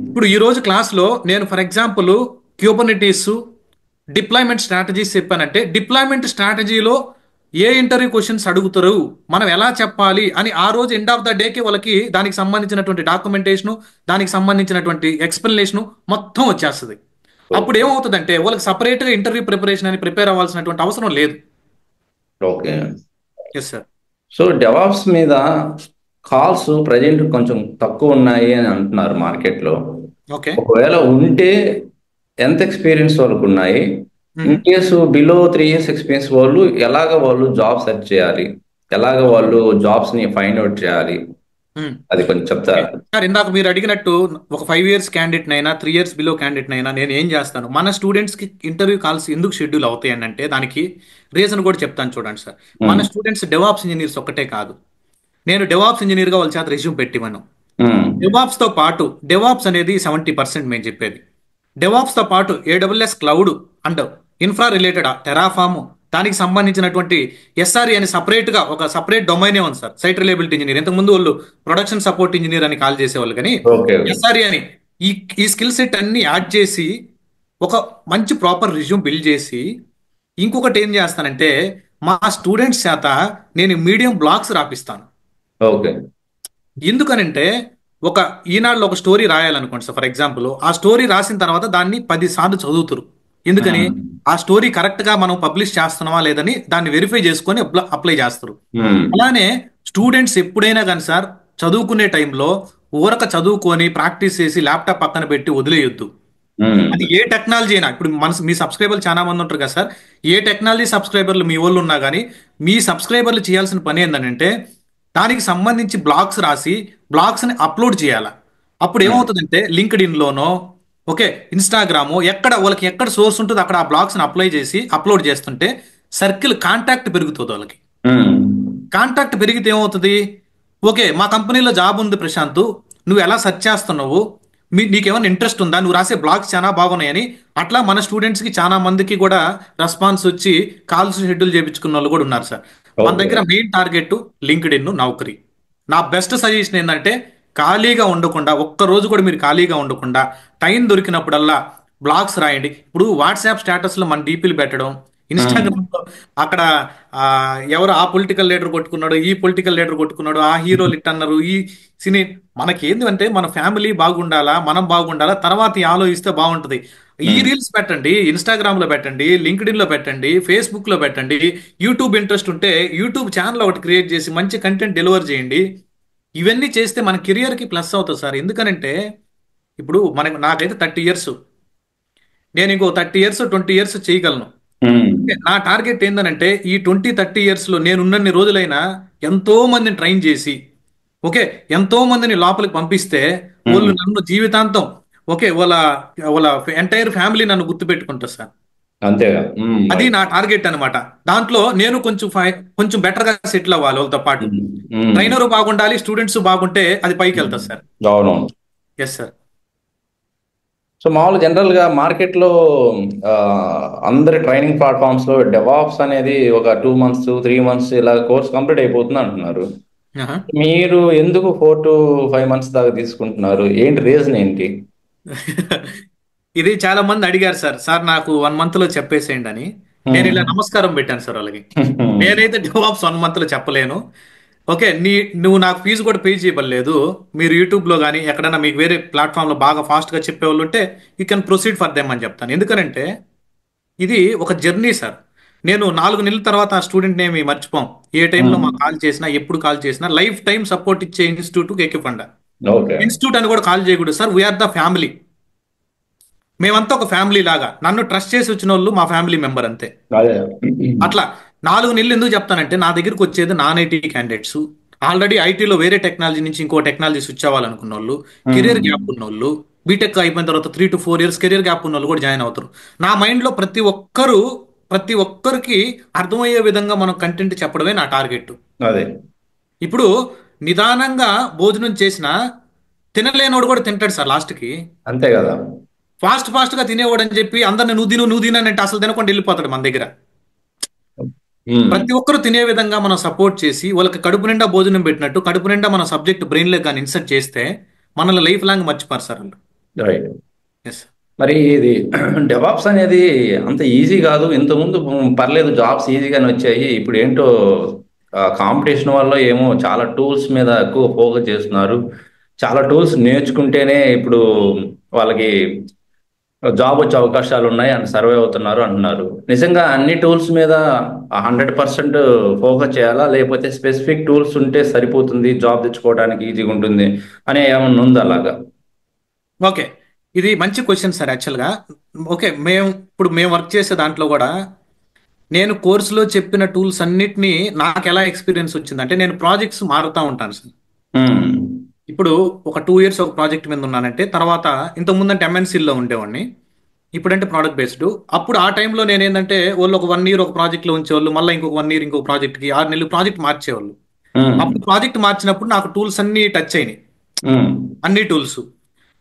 S1: ఇప్పుడు ఈ రోజు క్లాస్ లో నేను for example Kubernetes deployment strategies చెప్పానంటే, డిప్లాయ్మెంట్ స్ట్రాటజీలో ఏ ఇంటర్వ్యూ క్వశ్చన్స్ అడుగుతారు, మనం ఎలా చెప్పాలి అని ఆ రోజు ఎండ్ ఆఫ్ ద డేకి వాళ్ళకి దానికి సంబంధించినటువంటి డాక్యుమెంటేషన్, దానికి సంబంధించినటువంటి ఎక్స్ప్లెనేషన్ మొత్తం వచ్చేస్తుంది. అప్పుడు ఏమవుతుందంటే వాళ్ళకి సపరేట్ గా ఇంటర్వ్యూ ప్రిపరేషన్ అని ప్రిపేర్ అవ్వాల్సినటువంటి అవసరం లేదు.
S2: Okay,
S1: yes sir.
S2: So DevOps మీద కాల్స్ ప్రజెంట్ కొంచెం తక్కువ ఉన్నాయి అని అంటున్నారు మార్కెట్లో.
S1: ఓకే,
S2: ఒకవేళ ఉంటే ఎంత ఎక్స్పీరియన్స్ వాళ్ళకు ఉన్నాయి? In case below 3 years experience వాళ్ళు వాళ్ళు జాబ్ సెర్చ్ చేయాలి, వాళ్ళు జాబ్స్ ని ఫైండ్ అవుట్ చేయాలి, అది కొంచెం చెప్తారా
S1: సార్? ఇందాక మీరు అడిగినట్టు ఒక 5 years క్యాండిడేట్ నైనా 3 years బిలో క్యాండిడేట్ నైనా నేను ఏం చేస్తాను, మన స్టూడెంట్స్ కి ఇంటర్వ్యూ కాల్స్ ఎందుకు షెడ్యూల్ అవుతాయి అంటే దానికి రీజన్ కూడా చెప్తాను చూడండి సార్. మన స్టూడెంట్స్ డెవాప్స్ ఇంజనీర్స్ ఒక్కటే కాదు, నేను డెవాప్స్ ఇంజనీర్ గా వాళ్ళ చేత రెజ్యూమ్ పెట్టివ్వను. డెవాప్స్ తో పాటు, డెవాప్స్ అనేది 70% మేము చెప్పేది. డెవాప్స్ తో పాటు AWS cloud and infra related Terraform, దానికి సంబంధించినటువంటి SRE అని సపరేట్ గా ఒక సపరేట్ డొమైనే ఉంది సార్. సైట్ రిలయబిలిటీ ఇంజనీర్, ఇంతకు ముందు వాళ్ళు ప్రొడక్షన్ సపోర్ట్ ఇంజనీర్ అని కాల్ చేసేవాళ్ళు, కానీ SRE అని ఈ స్కిల్ సెట్ అన్ని యాడ్ చేసి ఒక మంచి ప్రాపర్ రిజ్యూమ్ బిల్డ్ చేసి, ఇంకొకటి ఏం చేస్తానంటే మా స్టూడెంట్స్ చేత నేను మీడియం బ్లాగ్స్ రాపిస్తాను. ఎందుకనంటే ఒక ఈనాడులో ఒక స్టోరీ రాయాలనుకోండి సార్, ఫర్ ఎగ్జాంపుల్ ఆ స్టోరీ రాసిన తర్వాత దాన్ని 10 సార్లు చదువుతారు. ఎందుకని, ఆ స్టోరీ కరెక్ట్ గా మనం పబ్లిష్ చేస్తున్నామా లేదని దాన్ని వెరిఫై చేసుకొని అప్లై చేస్తారు. అలానే స్టూడెంట్స్ ఎప్పుడైనా కానీ సార్ చదువుకునే టైంలో ఊరక చదువుకొని ప్రాక్టీస్ చేసి ల్యాప్టాప్ పక్కన పెట్టి వదిలేయొద్దు. అది ఏ టెక్నాలజీ అయినా, ఇప్పుడు మీ సబ్స్క్రైబర్లు చాలా మంది ఉంటారు కదా సార్, ఏ టెక్నాలజీ సబ్స్క్రైబర్లు మీ వాళ్ళు ఉన్నా కానీ మీ సబ్స్క్రైబర్లు చేయాల్సిన పని ఏంటంటే దానికి సంబంధించి బ్లాగ్స్ రాసి బ్లాగ్స్ని అప్లోడ్ చేయాలి. అప్పుడు ఏమవుతుందంటే లింక్డ్ ఇన్లోనో, ఓకే, ఇన్స్టాగ్రామో, వాళ్ళకి ఎక్కడ సోర్స్ ఉంటుందో అక్కడ ఆ బ్లాగ్స్ని అప్లోడ్ చేస్తుంటే సర్కిల్ కాంటాక్ట్ పెరుగుతుంది వాళ్ళకి. కాంటాక్ట్ పెరిగితే ఏమవుతుంది, ఓకే మా కంపెనీలో జాబ్ ఉంది ప్రశాంత్, నువ్వు ఎలా సెర్చ్ చేస్తున్నావు, నీకేమైనా ఇంట్రెస్ట్ ఉందా, నువ్వు రాసే బ్లాగ్స్ చాలా బాగున్నాయని అట్లా మన స్టూడెంట్స్కి చాలా మందికి కూడా రెస్పాన్స్ వచ్చి కాల్స్ షెడ్యూల్ చేయించుకున్న వాళ్ళు కూడా ఉన్నారు సార్. మన దగ్గర మెయిన్ టార్గెట్ లింక్డ్ ఇన్, నౌకరీ. నా బెస్ట్ సజెషన్ ఏంటంటే ఖాళీగా ఉండకుండా, ఒక్కరోజు కూడా మీరు ఖాళీగా ఉండకుండా టైం దొరికినప్పుడల్లా బ్లాగ్స్ రాయండి. ఇప్పుడు వాట్సాప్ స్టేటస్లో మన డీపీలు పెట్టడం, ఇన్స్టాగ్రామ్ లో అక్కడ ఎవరు ఆ పొలిటికల్ లీడర్ కొట్టుకున్నాడు, ఈ పొలిటికల్ లీడర్ కొట్టుకున్నాడు, ఆ హీరోలు ఇట్ అన్నారు, ఈ సినీ, మనకేంది అంటే మన ఫ్యామిలీ బాగుండాలా, మనం బాగుండాలా, తర్వాత ఆలోచిస్తే బాగుంటది. ఈ రీల్స్ పెట్టండి, ఇన్స్టాగ్రామ్ లో పెట్టండి, లింక్డ్ ఇన్ లో పెట్టండి, ఫేస్బుక్ లో పెట్టండి, యూట్యూబ్ ఇంట్రెస్ట్ ఉంటే యూట్యూబ్ ఛానల్ ఒకటి క్రియేట్ చేసి మంచి కంటెంట్ డెలివర్ చేయండి. ఇవన్నీ చేస్తే మన కెరియర్ కి ప్లస్ అవుతుంది సార్. ఎందుకనంటే ఇప్పుడు నాకైతే 30 ఇయర్స్, నేను ఇంకో 30 ఇయర్స్ 20 ఇయర్స్ చేయగలను. నా టార్గెట్ ఏంటంటే ఈ 20-30 ఇయర్స్ లో నేనున్నన్ని రోజులైనా ఎంతో మందిని ట్రైన్ చేసి, ఓకే, ఎంతో మందిని లోపలికి పంపిస్తే వాళ్ళు నన్ను జీవితాంతం, ఓకే, వాళ్ళ ఎంటైర్ ఫ్యామిలీ నన్ను గుర్తుపెట్టుకుంటారు సార్.
S2: అంతేగా.
S1: అది నా టార్గెట్ అనమాట. దాంట్లో నేను కొంచెం బెటర్ గా సెటిల్ అవ్వాలి వాళ్ళతో పాటు. ట్రైనర్ బాగుండాలి, స్టూడెంట్స్ బాగుంటే అది పైకి వెళ్తారు సార్.
S2: అవునవును.
S1: Yes sir.
S2: సో మామూలు జనరల్గా మార్కెట్లో అందరి ట్రైనింగ్ ప్లాట్ఫామ్స్లో డెవాప్స్ అనేది ఒక 2 months 3 months ఇలా కోర్స్ కంప్లీట్ అయిపోతుంది అంటున్నారు. మీరు ఎందుకు 4 to 5 months దాకా తీసుకుంటున్నారు? ఏంటి రీజన్ ఏంటి?
S1: ఇది చాలా మంది అడిగారు సార్ నాకు 1 month లో చెప్పేసేయండి అని. నేను ఇలా నమస్కారం పెట్టాను సార్ వాళ్ళకి. నేనైతే డెవాప్స్ 1 month లో చెప్పలేను. ఓకే, నువ్వు నాకు ఫీజు కూడా పే చేయబడలేదు. మీరు యూట్యూబ్లో కానీ ఎక్కడైనా మీకు వేరే ప్లాట్ఫామ్లో బాగా ఫాస్ట్గా చెప్పేవాళ్ళు ఉంటే you can proceed for them అని చెప్తాను. ఎందుకనంటే ఇది ఒక జర్నీ సార్. నేను 4 నెలల తర్వాత ఆ స్టూడెంట్ ఏమి మర్చిపోం. ఏ టైంలో మాకు కాల్ చేసినా, ఎప్పుడు కాల్ చేసినా లైఫ్ టైం సపోర్ట్ ఇచ్చే ఇన్స్టిట్యూట్ కేకే ఫండ్. ఇన్స్టిట్యూట్ అని కూడా కాల్ చేయకూడదు సార్, వీఆర్ ద ఫ్యామిలీ. మేమంతా ఒక ఫ్యామిలీ లాగా. నన్ను ట్రస్ట్ చేసి వచ్చిన వాళ్ళు మా ఫ్యామిలీ మెంబర్ అంతే. అట్లా 4 నెలలు ఎందుకు చెప్తానంటే నా దగ్గరికి వచ్చేది నాన్ ఐటీ క్యాండిడేట్స్, ఆల్రెడీ ఐటీలో వేరే టెక్నాలజీ నుంచి ఇంకో టెక్నాలజీ స్విచ్ అవ్వాలనుకున్న వాళ్ళు, కెరియర్ గ్యాప్ ఉన్న వాళ్ళు, బీటెక్ అయిపోయిన తర్వాత 3 to 4 years కెరియర్ గ్యాప్ ఉన్న వాళ్ళు కూడా జాయిన్ అవుతారు. నా మైండ్లో ప్రతి ఒక్కరికి అర్థమయ్యే విధంగా మనం కంటెంట్ చెప్పడమే నా టార్గెట్.
S2: అదే
S1: ఇప్పుడు నిదానంగా భోజనం చేసినా తినలేనోడు కూడా తింటాడు సార్ లాస్ట్కి.
S2: అంతే కదా.
S1: ఫాస్ట్ గా తినేవాడు అని చెప్పి అందరిని నువ్వు తినంటే అసలు తినకుండా వెళ్ళిపోతాడు మన దగ్గర. ప్రతి ఒక్కరు తినే విధంగా మనం సపోర్ట్ చేసి వాళ్ళకి కడుపు నిండా భోజనం పెట్టినట్టు కడుపు నిండా మన సబ్జెక్ట్ బ్రెయిన్ లో కానీ ఇన్సర్ట్ చేస్తే మనల్ని లైఫ్ లాంగ్ మర్చిపోరు సార్ వాళ్ళు.
S2: రైట్. మరి ఇది డెవాప్స్ అనేది అంత ఈజీ కాదు. ఇంతకుముందు పర్లేదు, జాబ్స్ ఈజీగానే వచ్చాయి. ఇప్పుడు ఏంటో కాంపిటీషన్ వల్ల ఏమో చాలా టూల్స్ మీద ఎక్కువ ఫోకస్ చేస్తున్నారు. చాలా టూల్స్ నేర్చుకుంటేనే ఇప్పుడు వాళ్ళకి జాబ్ వచ్చే అవకాశాలు ఉన్నాయి అని సర్వే అవుతున్నారు అంటున్నారు. నిజంగా అన్ని టూల్స్ మీద 100% ఫోకస్ చేయాలా, లేకపోతే స్పెసిఫిక్ టూల్స్ ఉంటే సరిపోతుంది, జాబ్ తెచ్చుకోవడానికి ఈజీగా ఉంటుంది అని ఏమన్నా ఉందా అలాగా?
S1: ఓకే, ఇది మంచి క్వశ్చన్ సార్. యాక్చువల్గా ఓకే, మేము వర్క్ చేసే దాంట్లో కూడా నేను కోర్సులో చెప్పిన టూల్స్ అన్నిటినీ నాకు ఎలా ఎక్స్పీరియన్స్ వచ్చిందంటే నేను ప్రాజెక్ట్స్ మారుతూ ఉంటాను సార్. ఇప్పుడు ఒక 2 years ఒక ప్రాజెక్ట్ మీద ఉన్నానంటే తర్వాత ఇంతకుముందు అంటే ఎంఎన్సీలో ఉండేవాడిని, ఇప్పుడంటే ప్రోడక్ట్ బేస్డ్. అప్పుడు ఆ టైంలో నేను ఏంటంటే వాళ్ళు ఒక 1 year ఒక ప్రాజెక్ట్లో ఉంచేవాళ్ళు, మళ్ళీ ఇంకొక 1 year ఇంకొక ప్రాజెక్ట్కి 6 నెలలు ప్రాజెక్ట్ మార్చేవాళ్ళు. అప్పుడు ప్రాజెక్ట్ మార్చినప్పుడు నాకు టూల్స్ అన్ని టచ్ అయినాయి, అన్ని టూల్స్.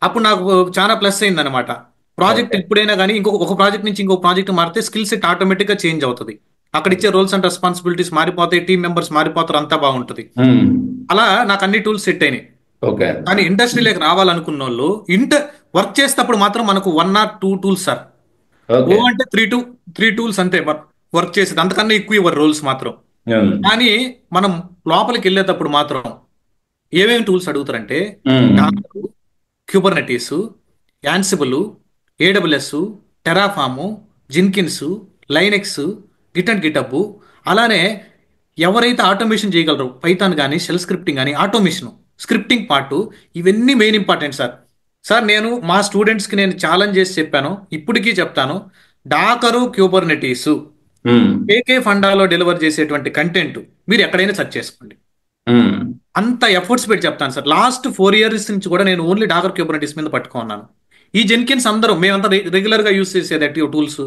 S1: అప్పుడు నాకు చాలా ప్లస్ అయింది అనమాట. ప్రాజెక్ట్ ఎప్పుడైనా కానీ ఒక ప్రాజెక్ట్ నుంచి ఇంకో ప్రాజెక్ట్ మారితే స్కిల్ సెట్ ఆటోమేటిక్గా చేంజ్ అవుతుంది. అక్కడ ఇచ్చే రోల్స్ అండ్ రెస్పాన్సిబిలిటీస్ మారిపోతాయి, టీమ్ మెంబర్స్ మారిపోతారు, అంతా బాగుంటుంది. అలా నాకు అన్ని టూల్స్ సెట్ అయినాయి. కానీ ఇండస్ట్రీలోకి రావాలనుకున్న వాళ్ళు వర్క్ చేసేటప్పుడు మాత్రం మనకు 1 or 2 tools సార్. అంటే 3 tools అంతే వర్క్ చేసేది, అంతకన్నా ఎక్కువ ఇవ్వరు రోల్స్ మాత్రం. కానీ మనం లోపలికి వెళ్ళేటప్పుడు మాత్రం ఏమేమి టూల్స్ అడుగుతారంటే Kubernetes, Ansible, AWS, Terraform, Jenkins, Linux, Git and GitHub. అలానే ఎవరైతే ఆటోమేషన్ చేయగలరు, పైథాన్ కానీ షెల్ స్క్రిప్టింగ్ కానీ ఆటోమేషన్ స్క్రిప్టింగ్ పార్ట్, ఇవన్నీ మెయిన్ ఇంపార్టెంట్ సార్. సార్ నేను మా స్టూడెంట్స్కి నేను ఛాలెంజ్ చేసి చెప్పాను, ఇప్పటికీ చెప్తాను. డాకరు క్యూబర్నెటీస్
S2: ఉమ్,
S1: కేకే ఫండాలో డెలివర్ చేసేటువంటి కంటెంట్ మీరు ఎక్కడైనా సెర్చ్ చేసుకోండి.
S2: ఉమ్,
S1: అంత ఎఫర్ట్స్ పెట్టి చెప్తాను సార్. లాస్ట్ 4 years నుంచి కూడా నేను ఓన్లీ డాకర్ క్యూబర్నెటీస్ మీద పట్టుకున్నాను. ఈ జెన్కిన్స్ అందరూ మేమంతా రెగ్యులర్గా యూస్ చేసేది టూల్స్.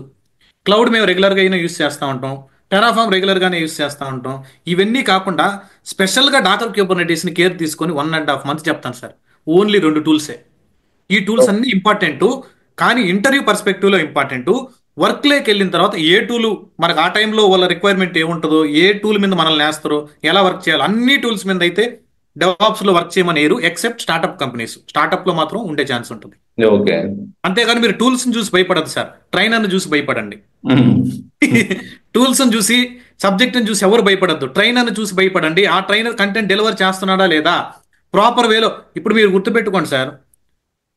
S1: క్లౌడ్ మేము రెగ్యులర్గా అయినా యూస్ చేస్తూ ఉంటాం. టెరాఫామ్ రెగ్యులర్గానే యూస్ చేస్తూ ఉంటాం. ఇవన్నీ కాకుండా స్పెషల్గా డాకర్ క్యూబర్నెటీస్ని కేర్ తీసుకొని 1.5 months చెప్తాను సార్. ఓన్లీ 2 టూల్సే. ఈ టూల్స్ అన్ని ఇంపార్టెంట్, కానీ ఇంటర్వ్యూ పర్స్పెక్టివ్లో ఇంపార్టెంట్. వర్క్లోకి వెళ్ళిన తర్వాత ఏ టూల్ మనకు ఆ టైంలో వాళ్ళ రిక్వైర్మెంట్ ఏముంటుందో, ఏ టూల్ మీద మనల్ని వేస్తారో, ఎలా వర్క్ చేయాలి, అన్ని టూల్స్ మీద అయితే డెవాప్స్లో వర్క్ చేయమని ఏరు, ఎక్సెప్ట్ స్టార్ట్అప్ కంపెనీస్. స్టార్ట్అప్లో మాత్రం ఉండే ఛాన్స్ ఉంటుంది.
S2: ఓకే.
S1: అంతేగాని మీరు టూల్స్ని చూసి భయపడదు సార్, ట్రైనర్ని చూసి భయపడండి.
S2: ఉమ్,
S1: టూల్స్ని చూసి, సబ్జెక్ట్ని చూసి ఎవరు భయపడద్దు, ట్రైనర్ని చూసి భయపడండి. ఆ ట్రైనర్ కంటెంట్ డెలివర్ చేస్తున్నాడా లేదా, ప్రాపర్ వేలో. ఇప్పుడు మీరు గుర్తుపెట్టుకోండి సార్,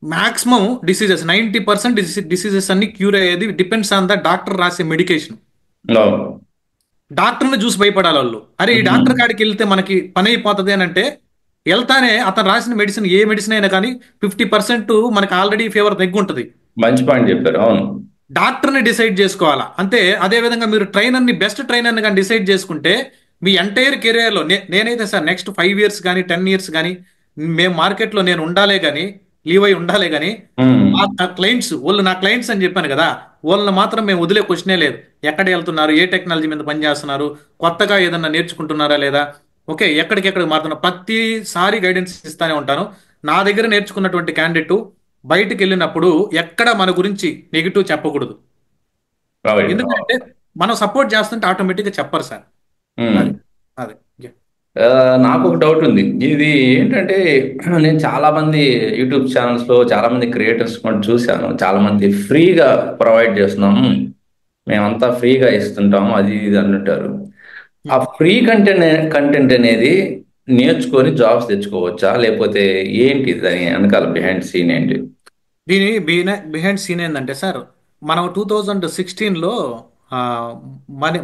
S1: మాక్సిమం డిసీజెస్ 90% డిసీజెస్ అన్ని క్యూర్ అయ్యేది డిపెండ్స్ ఆన్ ద డాక్టర్ రాసే మెడికేషన్.
S2: అవును.
S1: డాక్టర్ని చూసి భయపడాలి వాళ్ళు. అరే ఈ
S2: ఉమ్,
S1: డాక్టర్ కాడికి వెళ్తే మనకి పని అయిపోతుంది అని అంటే, వెళ్తానే అతను రాసిన మెడిసిన్, ఏ మెడిసిన్ అయినా కానీ 50% మనకి ఆల్రెడీ ఫీవర్ తగ్గుంటుంది.
S2: మంచి పాయింట్ చెప్పారు. అవును.
S1: డాక్టర్ని డిసైడ్ చేసుకోవాలా అంతే. అదే విధంగా మీరు ట్రైనర్ని, బెస్ట్ ట్రైనర్ని కానీ డిసైడ్ చేసుకుంటే మీ ఎంటైర్ కెరియర్లో, నేనైతే సార్ నెక్స్ట్ 5 years కానీ 10 years కానీ మేము మార్కెట్లో నేను ఉండాలే కానీ, లీవ్ అయి ఉండాలే కానీ,
S2: ఉమ్,
S1: మా క్లయింట్స్ వాళ్ళు నా క్లయింట్స్ అని చెప్పాను కదా, వాళ్ళని మాత్రం మేము వదిలే క్వశ్చనే లేదు. ఎక్కడ వెళ్తున్నారు, ఏ టెక్నాలజీ మీద పనిచేస్తున్నారు, కొత్తగా ఏదన్నా నేర్చుకుంటున్నారా లేదా, ఓకే ఎక్కడికెక్కడికి మారుతున్నారు, ప్రతిసారి గైడెన్స్ ఇస్తానే ఉంటాను. నా దగ్గర నేర్చుకున్నటువంటి క్యాండిడేట్ బయటికి వెళ్ళినప్పుడు ఎక్కడ మన గురించి నెగిటివ్ చెప్పకూడదు.
S2: right.
S1: ఎందుకంటే మనం సపోర్ట్ చేస్తుంటే ఆటోమేటిక్గా చెప్పరు సార్.
S2: ఉమ్.
S1: అది అది Yeah.
S2: ఆ, నాకు ఒక డౌట్ ఉంది. ఇది ఏంటంటే నేను చాలా మంది యూట్యూబ్ ఛానల్స్లో చాలా మంది క్రియేటర్స్ కూడా చూశాను. చాలా మంది ఫ్రీగా ప్రొవైడ్ చేస్తున్నాము, మేమంతా ఫ్రీగా ఇస్తుంటాము, అది ఇది అంటుంటారు. ఆ ఫ్రీ కంటెంట్ అనేది నేర్చుకొని జాబ్స్ తెచ్చుకోవచ్చా, లేకపోతే ఏంటి దాని వెనకాల బిహైండ్ సీన్ ఏంటి?
S1: దీని బిహైండ్ సీన్ ఏంటంటే సార్, మనం 2016లో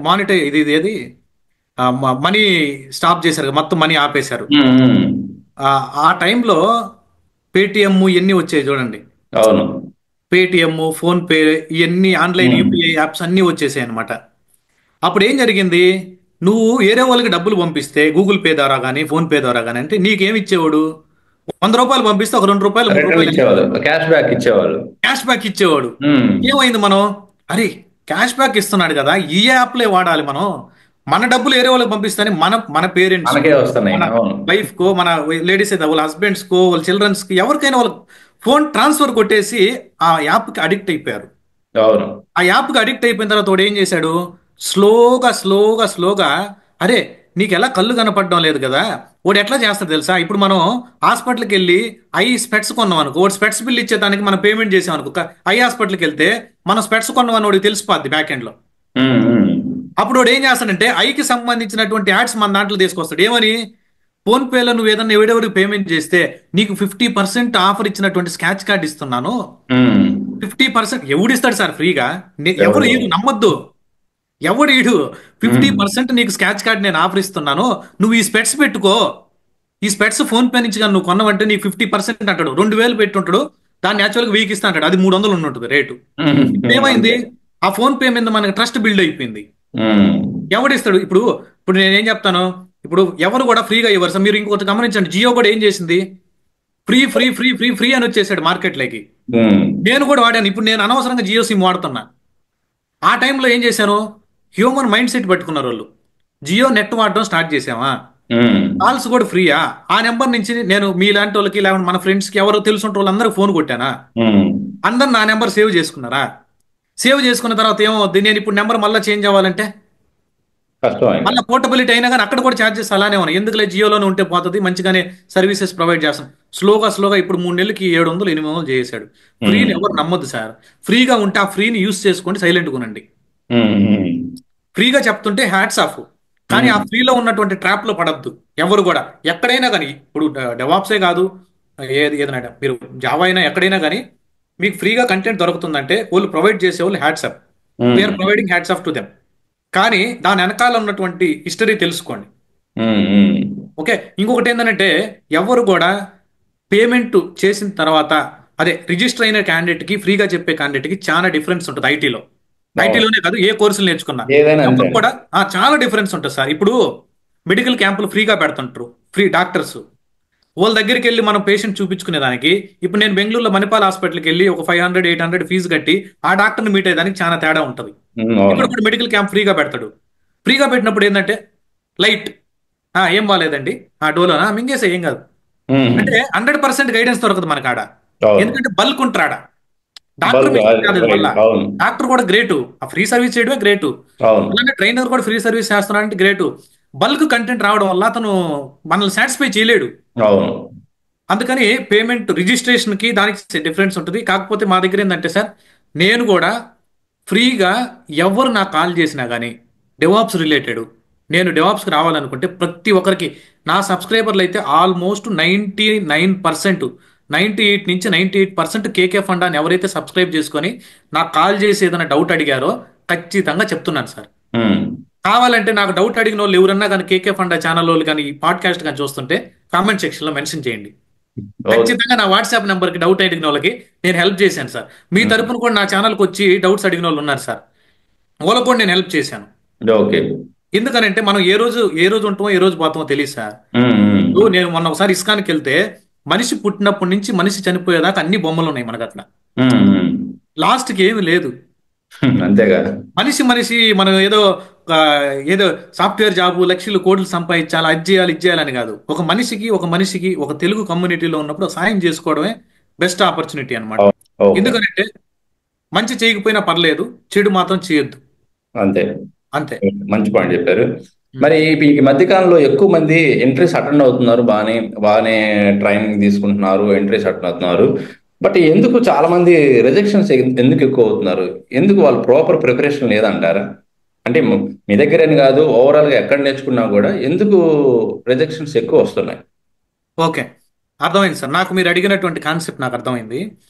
S1: మానిటై ఇది ఏది మనీ స్టాప్ చేశారు కదా, మొత్తం మనీ ఆపేశారు.
S2: ఉమ్, ఉమ్,
S1: ఆ ఆ టైంలో పేటిఎం ఇవన్నీ వచ్చాయి చూడండి.
S2: అవును.
S1: పేటిఎం, ఫోన్పే, ఇవన్నీ ఆన్లైన్
S2: ఉమ్,
S1: యూపీఐ యాప్స్ అన్నీ వచ్చేసాయి అనమాట. అప్పుడు ఏం జరిగింది, నువ్వు వేరే వాళ్ళకి డబ్బులు పంపిస్తే గూగుల్ పే ద్వారా కానీ ఫోన్పే ద్వారా కానీ అంటే నీకేమి ఇచ్చేవాడు, ₹100 పంపిస్తే ఒక ₹2
S2: రిటర్న్
S1: ₹3
S2: ఇచ్చేవాళ్ళు, క్యాష్ బ్యాక్ ఇచ్చేవాళ్ళు.
S1: క్యాష్ బ్యాక్ ఇచ్చేవాడు.
S2: ఉమ్,
S1: ఏమైంది, మనం అరే క్యాష్ బ్యాక్ ఇస్తున్నాడు కదా, ఈ యాప్లే వాడాలి మనం. మన డబ్బులు వేరే వాళ్ళకి పంపిస్తానే మన మన పేరెంట్స్,
S2: మనకే వస్తున్నాయి.
S1: మన
S2: అవును.
S1: వైఫ్ కో, మన లేడీస్ అయితే వాళ్ళ హస్బెండ్స్ కో, వాళ్ళ చిల్డ్రన్స్ కి, ఎవరికైనా వాళ్ళ ఫోన్ ట్రాన్స్ఫర్ కొట్టేసి ఆ యాప్కి అడిక్ట్ అయిపోయారు.
S2: అవును.
S1: ఆ యాప్కి అడిక్ట్ అయిపోయిన తర్వాత వాడు ఏం చేశాడు, స్లోగా స్లోగా స్లోగా, అరే నీకు ఎలా కళ్ళు కనపడడం లేదు కదా, వాడు ఎట్లా చేస్తాడు తెలుసా, ఇప్పుడు మనం హాస్పిటల్కి వెళ్ళి ఐ స్పెట్స్ కొన్నాం అనుకో, వాడు స్పెట్స్ బిల్ ఇచ్చేదానికి మనం పేమెంట్ చేసాం అనుకో, ఐ హాస్పిటల్కి వెళ్తే మనం స్పెట్స్ కొన్నామని వాడికి తెలిసిపోద్ది బ్యాక్ ఎండ్ లో.
S2: ఉమ్, ఉమ్,
S1: అప్పుడు వాడు ఏం చేస్తాడంటే ఐకి సంబంధించినటువంటి యాడ్స్ మన దాంట్లో తీసుకొస్తాడు. ఏమని, ఫోన్ పేలో నువ్వు ఏదన్నా ఎవరెవరికి పేమెంట్ చేస్తే నీకు 50% ఆఫర్ ఇచ్చినటువంటి స్క్రాచ్ కార్డ్ ఇస్తున్నాను.
S2: ఉమ్.
S1: 50% ఎవడిస్తాడు సార్ ఫ్రీగా, ఎవరు
S2: ఎవరు?
S1: ఈడు, నమ్మొద్దు. ఎవడు ఈడు,
S2: ఉమ్,
S1: 50% నీకు స్క్రాచ్ కార్డ్ నేను ఆఫర్ ఇస్తున్నాను, నువ్వు ఈ స్పెట్స్ పెట్టుకో, ఈ స్పెట్స్ ఫోన్ పే నుంచి కానీ నువ్వు కొన్నావంటే నీకు 50% అంటాడు. 2000 పెట్టుంటాడు, దాన్ని యాక్చువల్గా వీక్ ఇస్తా అంటాడు, అది 300 ఉంటుంది రేటు.
S2: ఉమ్,
S1: ఇప్పుడు
S2: ఉమ్,
S1: ఏమైంది,
S2: అంతే.
S1: ఆ ఫోన్ పే మీద మనకి ట్రస్ట్ బిల్డ్ అయిపోయింది.
S2: ఉమ్,
S1: ఎవడిస్తాడు ఇప్పుడు, ఇప్పుడు నేనేం చెప్తాను, ఇప్పుడు ఎవరు కూడా ఫ్రీగా ఇవ్వరు సార్. మీరు ఇంకొకటి గమనించండి, జియో కూడా ఏం చేసింది, free free free free free అని వచ్చేసాడు మార్కెట్లోకి.
S2: ఉమ్,
S1: నేను కూడా వాడాను, ఇప్పుడు నేను అనవసరంగా జియో సిమ్ వాడుతున్నా. ఆ టైంలో ఏం చేశాను, హ్యూమన్ మైండ్ సెట్ పట్టుకున్నారు వాళ్ళు. జియో నెట్ వాడడం స్టార్ట్ చేసామా,
S2: ఉమ్,
S1: కాల్స్ కూడా ఫ్రీయా, ఆ నెంబర్ నుంచి నేను మీలాంటి వాళ్ళకి, లేకపోతే మన ఫ్రెండ్స్కి ఎవరు తెలుసుంటే వాళ్ళందరికీ ఫోన్ కొట్టానా,
S2: ఉమ్.
S1: అందరు నా నెంబర్ సేవ్ చేసుకున్నారా. సేవ్ చేసుకున్న తర్వాత ఏమవుద్ది, నేను ఇప్పుడు నెంబర్ మళ్ళీ చేంజ్ అవ్వాలంటే
S2: కష్టం ఇంకా.
S1: మళ్ళీ పోర్టబిలిటీ అయినా కానీ అక్కడ కూడా ఛార్జెస్ అలానే ఉన్నాయి. ఎందుకులే జియోలోనే ఉంటే పోతుంది, మంచిగానే సర్వీసెస్ ప్రొవైడ్ చేస్తాం. స్లోగా స్లోగా ఇప్పుడు 3 నెలలకి 700 800 చేసాడు. ఫ్రీని ఎవరు నమ్మొద్దు సార్. ఫ్రీగా ఉంటే ఆ ఫ్రీని యూస్ చేసుకోండి, సైలెంట్గా ఉండండి.
S2: ఉమ్, ఉమ్,
S1: ఫ్రీగా చెప్తుంటే హ్యాట్స్ ఆఫ్, కానీ ఆ
S2: ఉమ్,
S1: ఫ్రీలో ఉన్నటువంటి ట్రాప్ లో పడద్దు ఎవరు కూడా. ఎక్కడైనా కానీ, ఇప్పుడు డెవాప్సే కాదు, ఏదైనా మీరు జావా అయినా ఎక్కడైనా కానీ మీకు ఫ్రీగా కంటెంట్ దొరుకుతుందంటే వాళ్ళు ప్రొవైడ్ చేసే వాళ్ళు hats off, we are providing hats off to them. కానీ దాని వెనకాల ఉన్నటువంటి హిస్టరీ తెలుసుకోండి.
S2: Um, um.
S1: ఓకే. ఇంకొకటి ఏంటంటే ఎవరు కూడా పేమెంట్ చేసిన తర్వాత అదే రిజిస్టర్ అయిన క్యాండిడేట్ కి ఫ్రీగా చెప్పే క్యాండిడేట్ కి చాలా డిఫరెన్స్ ఉంటుంది ఐటీలో.
S2: అవును.
S1: ఐటీలోనే కాదు, ఏ కోర్సులు నేర్చుకున్నా
S2: ఏదైనా అంతే
S1: ఎవరు
S2: అండి.
S1: కూడా చాలా డిఫరెన్స్ ఉంటుంది సార్. ఇప్పుడు మెడికల్ క్యాంపులు ఫ్రీగా పెడుతుంటారు, ఫ్రీ డాక్టర్స్. వాళ్ళ దగ్గరికి వెళ్ళి మనం పేషెంట్ చూపించుకునే దానికి, ఇప్పుడు నేను బెంగళూరులో మణిపాల్ హాస్పిటల్కి వెళ్ళి ఒక 500 800 ఫీజు కట్టి ఆ డాక్టర్ని మీట్ అయ్యేదానికి చాలా తేడా ఉంటుంది.
S2: అవును.
S1: ఇక్కడ కూడా మెడికల్ క్యాంప్ ఫ్రీగా పెడతాడు. ఫ్రీగా పెట్టినప్పుడు ఏంటంటే లైట్, ఏం బాగాలేదండి, డోలోనా మింగేసే ఏం కాదు
S2: ఉమ్,
S1: అంటే 100% గైడెన్స్ దొరకదు మనకు ఆడ.
S2: అవును.
S1: ఎందుకంటే బల్క్ ఉంటాడు ఆడ. డాక్టర్
S2: బల్క్
S1: మిషన్ కాదు ఇది
S2: రైట్.
S1: మళ్ళా.
S2: అవును.
S1: డాక్టర్ కూడా గ్రేటు, ఆ ఫ్రీ సర్వీస్ చేయడమే గ్రేటు.
S2: అవును.
S1: అలానే ట్రైనర్ కూడా ఫ్రీ సర్వీస్ చేస్తున్నాడంటే గ్రేటు. బల్క్ కంటెంట్ రావడం వల్ల అతను మనల్ని సాటిస్ఫై చేయలేడు.
S2: అవును.
S1: అందుకని పేమెంట్ రిజిస్ట్రేషన్ కి దానికి డిఫరెన్స్ ఉంటుంది. కాకపోతే మా దగ్గర ఏంటంటే సార్, నేను కూడా ఫ్రీగా ఎవరు నాకు కాల్ చేసినా కానీ డెవాప్స్ రిలేటెడ్, నేను డెవాప్స్కి రావాలనుకుంటే ప్రతి ఒక్కరికి, నా సబ్స్క్రైబర్లు అయితే ఆల్మోస్ట్ 99%, 98 నుంచి 98% కేకే ఫండ్ అని ఎవరైతే సబ్స్క్రైబ్ చేసుకొని నాకు కాల్ చేసి ఏదైనా డౌట్ అడిగారో ఖచ్చితంగా చెప్తున్నాను సార్.
S2: ఉమ్,
S1: కావాలంటే నాకు డౌట్ అడిగిన వాళ్ళు ఎవరన్నా కానీ కేకే ఫండ్ ఛానల్ వాళ్ళు కానీ ఈ పాడ్కాస్ట్ కానీ చూస్తుంటే కామెంట్ సెక్షన్లో మెన్షన్ చేయండి.
S2: ఓకే.
S1: ఖచ్చితంగా నా వాట్సాప్ నెంబర్కి డౌట్ అడిగిన వాళ్ళకి నేను హెల్ప్ చేశాను సార్. మీ
S2: ఉమ్,
S1: తరపున కూడా నా ఛానల్కి వచ్చి డౌట్స్ అడిగిన వాళ్ళు ఉన్నారు సార్, వాళ్ళకు కూడా నేను హెల్ప్ చేశాను.
S2: ఓకే.
S1: ఎందుకనంటే మనం ఏ రోజు ఉంటామో ఏ రోజు పోతామో తెలియదు సార్.
S2: ఉమ్, ఉమ్,
S1: ఇప్పుడు నేను మొన్న ఒకసారి ఇస్కాన్కి వెళ్తే మనిషి పుట్టినప్పటి నుంచి మనిషి చనిపోయేదాకా అన్ని బొమ్మలు ఉన్నాయి మనకు అక్కడ.
S2: ఉమ్, ఉమ్.
S1: లాస్ట్కి ఏమీ లేదు.
S2: అంతేగా.
S1: మనిషి మనం ఆ, ఏదో సాఫ్ట్వేర్ జాబు లక్షలు కోట్లు సంపాదించాలి, అది చేయాలి ఇది చేయాలని కాదు. ఒక మనిషికి ఒక తెలుగు కమ్యూనిటీలో ఉన్నప్పుడు సాయం చేసుకోవడమే బెస్ట్ ఆపర్చునిటీ అన్నమాట.
S2: ఓ- ఓకే.
S1: ఎందుకంటే మంచి చేయకపోయినా పర్లేదు, చెడు మాత్రం చేయొద్దు.
S2: అంతే.
S1: అంతే.
S2: మంచి పాయింట్ చెప్పారు.
S1: ఉమ్.
S2: మరి ఈ మధ్య కాలంలో ఎక్కువ మంది ఎంట్రీస్ అటెండ్ అవుతున్నారు, బాగానే బాగానే ట్రైనింగ్ తీసుకుంటున్నారు, ఎంట్రీస్ అటెండ్ అవుతున్నారు. బట్ ఎందుకు చాలా మంది రిజెక్షన్స్ ఎందుకు ఎక్కువ అవుతున్నారు? ఎందుకు వాళ్ళు ప్రాపర్ ప్రిపరేషన్ లేదంటారా? అంటే మీ దగ్గరని కాదు, ఓవరాల్ గా ఎక్కడ నేర్చుకున్నా కూడా ఎందుకు రిజెక్షన్స్ ఎక్కువ వస్తున్నాయి?
S1: ఓకే, అర్థమైంది సార్. నాకు మీరు అడిగినటువంటి కాన్సెప్ట్ నాకు అర్థమైంది.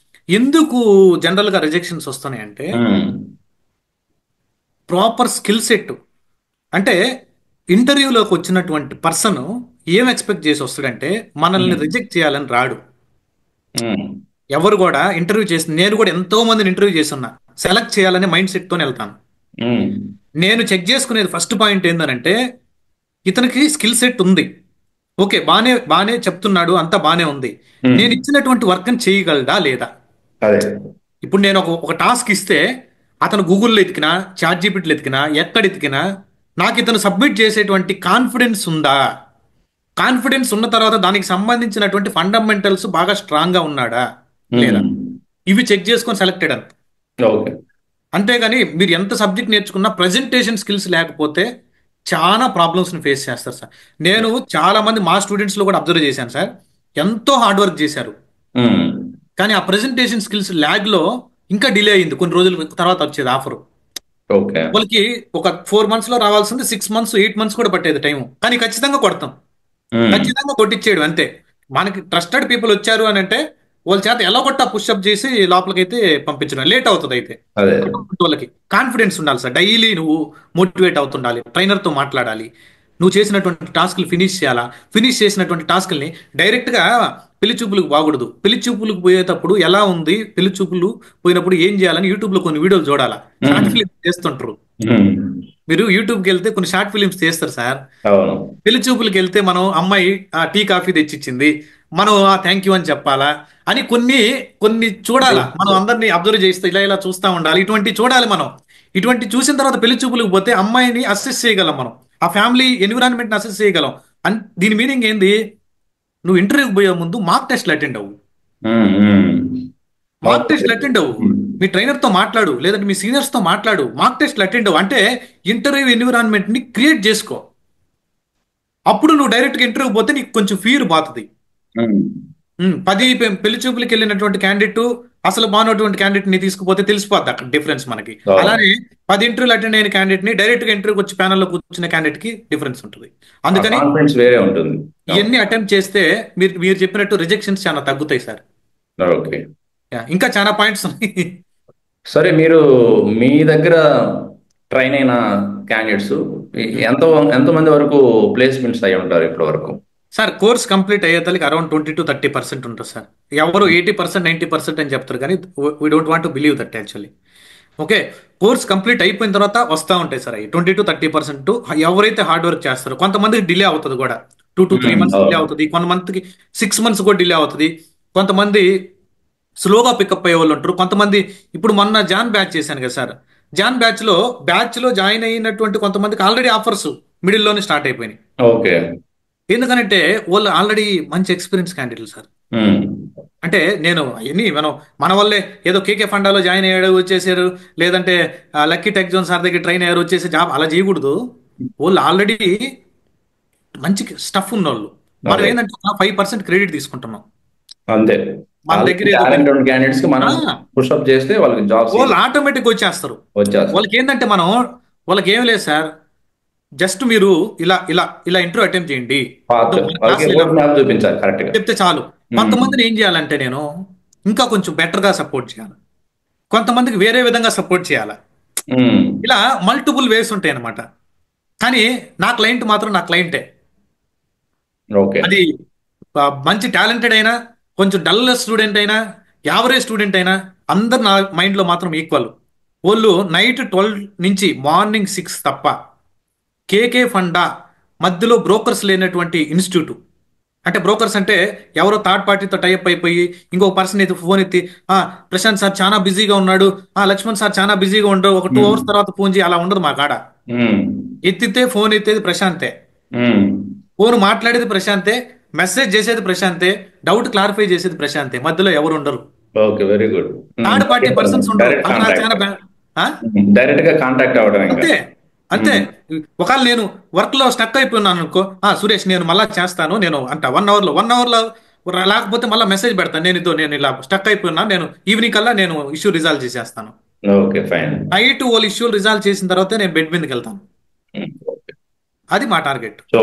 S1: ఎందుకు జనరల్ గా రిజెక్షన్స్ వస్తున్నాయంటే
S2: ఉమ్,
S1: ప్రాపర్ స్కిల్ సెట్. అంటే ఇంటర్వ్యూలోకి వచ్చినటువంటి పర్సన్ ఏం ఎక్స్పెక్ట్ చేసి వస్తాడంటే మనల్ని
S2: ఉమ్,
S1: రిజెక్ట్ చేయాలని రాడు.
S2: ఉమ్,
S1: ఎవరు కూడా ఇంటర్వ్యూ చేసి, నేను కూడా ఎంతో మందిని ఇంటర్వ్యూ చేస్తున్నా, సెలెక్ట్ చేయాలనే మైండ్ సెట్ తోనే వెళ్తాను.
S2: ఉమ్,
S1: నేను చెక్ చేసుకునేది ఫస్ట్ పాయింట్ ఏంటంటే ఇతనికి స్కిల్ సెట్ ఉంది, ఓకే, బానే బానే చెప్తున్నాడు, అంతా బానే ఉంది,
S2: ఉమ్.
S1: నేను ఇచ్చినటువంటి వర్క్ చేయగలడా లేదా.
S2: అదే.
S1: ఇప్పుడు నేను ఒక టాస్క్ ఇస్తే అతను గూగుల్లో ఎతికినా, చాట్ జీపీటీలో ఎతికినా, ఎక్కడ ఎతికినా నాకు ఇతను సబ్మిట్ చేసేటువంటి కాన్ఫిడెన్స్ ఉందా. కాన్ఫిడెన్స్ ఉన్న తర్వాత దానికి సంబంధించినటువంటి ఫండమెంటల్స్ బాగా స్ట్రాంగ్ గా ఉన్నాడా లేదా,
S2: ఉమ్,
S1: ఇవి చెక్ చేసుకొని సెలెక్టెడ్ అంత.
S2: ఓకే.
S1: అంతేగాని మీరు ఎంత సబ్జెక్ట్ నేర్చుకున్నా ప్రజెంటేషన్ స్కిల్స్ లేకపోతే చాలా ప్రాబ్లమ్స్ ని ఫేస్ చేస్తారు సార్. నేను చాలా మంది మా స్టూడెంట్స్ లో కూడా అబ్జర్వ్ చేశాను సార్, ఎంతో హార్డ్ వర్క్ చేశారు,
S2: ఉమ్,
S1: కానీ ఆ ప్రెజెంటేషన్ స్కిల్స్ ల్యాగ్ లో ఇంకా డిలే అయింది, కొన్ని రోజుల తర్వాత వచ్చేది ఆఫర్.
S2: ఓకే.
S1: వాళ్ళకి ఒక 4 months లో రావాల్సింది 6 months 8 months కూడా పట్టేది టైం, కానీ ఖచ్చితంగా కొడతాం,
S2: ఉమ్,
S1: ఖచ్చితంగా కొట్టించేయడం అంతే. మనకి ట్రస్టెడ్ పీపుల్ వచ్చారు అని అంటే వాళ్ళ చేత ఎలా కొట్టా పుష్అప్ చేసి లోపలికైతే పంపించడం లేట్ అవుతుంది. అయితే
S2: అదే.
S1: అటువంటి వాళ్ళకి కాన్ఫిడెన్స్ ఉండాలి సార్. డైలీ నువ్వు మోటివేట్ అవుతుండాలి, ట్రైనర్ తో మాట్లాడాలి, నువ్వు చేసినటువంటి టాస్క్లు ఫినిష్ చేయాలా, ఫినిష్ చేసినటువంటి టాస్క్ల్ని డైరెక్ట్ గా పెళ్లి చూపులకు బాగూడదు. పెళ్లి చూపులకు పోయేటప్పుడు ఎలా ఉంది, పెళ్లి చూపులు పోయినప్పుడు ఏం చేయాలని యూట్యూబ్ లో కొన్ని వీడియోలు చూడాలా.
S2: ఉమ్,
S1: షార్ట్ ఫిలిం చేస్తుంటారు,
S2: ఉమ్,
S1: మీరు యూట్యూబ్కి వెళ్తే కొన్ని షార్ట్ ఫిలిమ్స్ చేస్తారు సార్.
S2: అవును.
S1: పెళ్లి చూపులకు వెళ్తే మనం అమ్మాయి టీ కాఫీ తెచ్చిచ్చింది, మనం థ్యాంక్ యూ అని చెప్పాలా అని కొన్ని కొన్ని చూడాలా. మనం అందరినీ అబ్జర్వ్ చేస్తే ఇలా ఇలా చూస్తా ఉండాలి, ఇటువంటి చూడాలి మనం. ఇటువంటి చూసిన తర్వాత పెళ్లి చూపులకు పోతే అమ్మాయిని అసెస్ చేయగలం మనం, ఆ ఫ్యామిలీ ఎన్విరాన్మెంట్ అసెస్ చేయగలం. దీని మీనింగ్ ఏంది, నువ్వు ఇంటర్వ్యూకి పోయే ముందు మార్క్ టెస్ట్లు అటెండ్ అవ్వు.
S2: ఉమ్, ఉమ్.
S1: మార్క్ టెస్ట్లు అటెండ్ అవ్వు, మీ ట్రైనర్ తో మాట్లాడు, లేదంటే మీ సీనియర్స్ తో మాట్లాడు, మార్క్ టెస్ట్లు అటెండ్ అవ్వు. అంటే ఇంటర్వ్యూ ఎన్విరాన్మెంట్ ని క్రియేట్ చేసుకో. అప్పుడు నువ్వు డైరెక్ట్గా ఇంటర్వ్యూ పోతే నీకు కొంచెం ఫీర్ బాతుంది.
S2: ఉమ్,
S1: 10 పెళ్లి చూపులకి వెళ్ళినటువంటి క్యాండిడేట్ అసలు బాగున్నటువంటి క్యాండిడేట్ ని తీసుకుపోతే తెలిసిపోద్ది అక్కడ డిఫరెన్స్ మనకి.
S2: అవును.
S1: అలానే 10 ఇంటర్వ్యూలు అటెండ్ అయిన క్యాండిడేట్ ని డైరెక్ట్ గా ఇంటర్వ్యూకి వచ్చి ప్యానల్లో కూర్చున్న క్యాండిడేట్ కి డిఫరెన్స్ ఉంటుంది.
S2: ఆ
S1: అందుకని
S2: కాన్ఫిడెన్స్ వేరే ఉంటుంది. అవును.
S1: ఇవన్నీ అటెంప్ట్ చేస్తే మీరు మీరు చెప్పినట్టు రిజెక్షన్స్ చాలా తగ్గుతాయి సార్.
S2: ఓకే.
S1: ఇంకా చాలా పాయింట్స్ ఉన్నాయి.
S2: సరే, మీరు మీ దగ్గర ట్రైన్ అయిన క్యాండిడేట్స్ ఎంత ఎంతమంది వరకు ప్లేస్మెంట్స్ అయి ఉంటారు ఇప్పటి వరకు?
S1: సార్ కోర్స్ కంప్లీట్ అయ్యేతలకి అరౌండ్ 20 to 30% ఉంటుంది సార్. ఎవరు 80% 90% అని చెప్తారు కానీ we don't want to believe that actually. Okay, course complete అయిపోయిన తర్వాత వస్తూ ఉంటాయి సార్. అవి 20 to 30% ఎవరైతే హార్డ్ వర్క్ చేస్తారో. కొంతమందికి డిలే అవుతుంది కూడా, 2 to 3 months డిలే అవుతుంది, కొంతమందికి 6 months కూడా డిలే అవుతుంది. కొంతమంది స్లోగా పికప్ అయ్యే వాళ్ళు ఉంటారు. కొంతమంది ఇప్పుడు మొన్న జాన్ బ్యాచ్ చేశాను కదా సార్. జాన్ బ్యాచ్ లో జాయిన్ అయినటువంటి కొంతమందికి ఆల్రెడీ ఆఫర్స్ మిడిల్లోనే స్టార్ట్ అయిపోయినాయి.
S2: ఓకే.
S1: ఎందుకనంటే వాళ్ళు ఆల్రెడీ మంచి ఎక్స్పీరియన్స్ క్యాండిడేట్లు సార్. అంటే నేను అవన్నీ మన వల్లే ఏదో కేకే ఫండాలో జాయిన్ అయ్యాడు వచ్చేసారు, లేదంటే లక్కీ టెక్ జోన్ సార్ దగ్గర ట్రైన్ అయ్యారు వచ్చేసి జాబ్ అలా చేయకూడదు. వాళ్ళు ఆల్రెడీ మంచి స్టఫ్ ఉన్నోళ్ళు. మనం
S2: ఓకే.
S1: ఏంటంటే 5% క్రెడిట్ తీసుకుంటున్నాం
S2: అంతే.
S1: మన
S2: ఆల్రెడీ
S1: దగ్గర. ఏదో
S2: టాలెంట్ ఉన్న క్యాండిడేట్స్ కి మనం పుషప్ చేస్తే వాళ్ళకి జాబ్స్
S1: వాళ్ళు ఆటోమేటిక్ వచ్చేస్తారు.
S2: వచ్చేస్తాయి.
S1: వాళ్ళకి ఏంటంటే వాళ్ళకి ఏం లేదు సార్, జస్ట్ మీరు ఇలా ఇలా ఇలా ఇంటర్వ్యూ అటెంప్ట్ చేయండి,
S2: పాత్
S1: మన
S2: వాళ్ళకి
S1: క్లాసులు ఇలా
S2: రోడ్ మ్యాప్ చూపించాలి కరెక్ట్ గా.
S1: చెప్తే చాలు. కొంతమందిని ఏం చేయాలంటే నేను ఇంకా కొంచెం బెటర్గా సపోర్ట్ చేయాలి, కొంతమందికి వేరే విధంగా సపోర్ట్ చేయాలి. ఇలా మల్టిపుల్ వేస్ ఉంటాయి అన్నమాట. కానీ నా క్లయింట్ మాత్రం నా క్లయింటే.
S2: ఓకే.
S1: అది మంచి టాలెంటెడ్ అయినా, కొంచెం డల్ స్టూడెంట్ అయినా, యావరేజ్ స్టూడెంట్ అయినా, అందరు నా మైండ్లో మాత్రం ఈక్వల్. వాళ్ళు నైట్ 12 నుంచి మార్నింగ్ 6 తప్ప కేకే ఫండా మధ్యలో బ్రోకర్స్ లేనటువంటి ఇన్స్టిట్యూట్. అంటే బ్రోకర్స్ అంటే ఎవరో థర్డ్ పార్టీతో టైప్ అయిపోయి ఇంకొక పర్సన్ అయితే ఫోన్ ఎత్తి ప్రశాంత్ సార్ చాలా బిజీగా ఉన్నాడు, లక్ష్మణ్ సార్ చాలా బిజీగా ఉండడు, ఒక 2 hours తర్వాత ఫోన్ చేయి, అలా ఉండదు మా కాడ. ఎత్తితే ఫోన్ ఎత్తేది ప్రశాంతే, ఫోన్ మాట్లాడేది ప్రశాంతే, మెసేజ్ చేసేది ప్రశాంతే, డౌట్ క్లారిఫై చేసేది ప్రశాంతే, మధ్యలో ఎవరు ఉండరు.
S2: Okay, very good.
S1: Third party persons ఉండరు. అది నాకు చాలా
S2: డైరెక్ట్ గా కాంటాక్ట్ అవ్వడం.
S1: అంతే అంతే. ఒకవేళ నేను వర్క్ లో స్టక్ అయిపోయినాను అనుకో, సురేష్ నేను మళ్ళా చేస్తాను నేను అంట 1 hour లో లేకపోతే మళ్ళీ మెసేజ్ పెడతాను, నేను ఇలా స్టక్ అయిపోయినా, నేను ఈవినింగ్ కల్లా నేను ఇష్యూ రిజాల్వ్ చేసేస్తాను.
S2: Okay, fine.
S1: నైట్ వాళ్ళు ఇష్యూ రిజాల్వ్ చేసిన తర్వాత నేను బెడ్ మీదకి వెళ్తాను. అది మా టార్గెట్.
S2: సో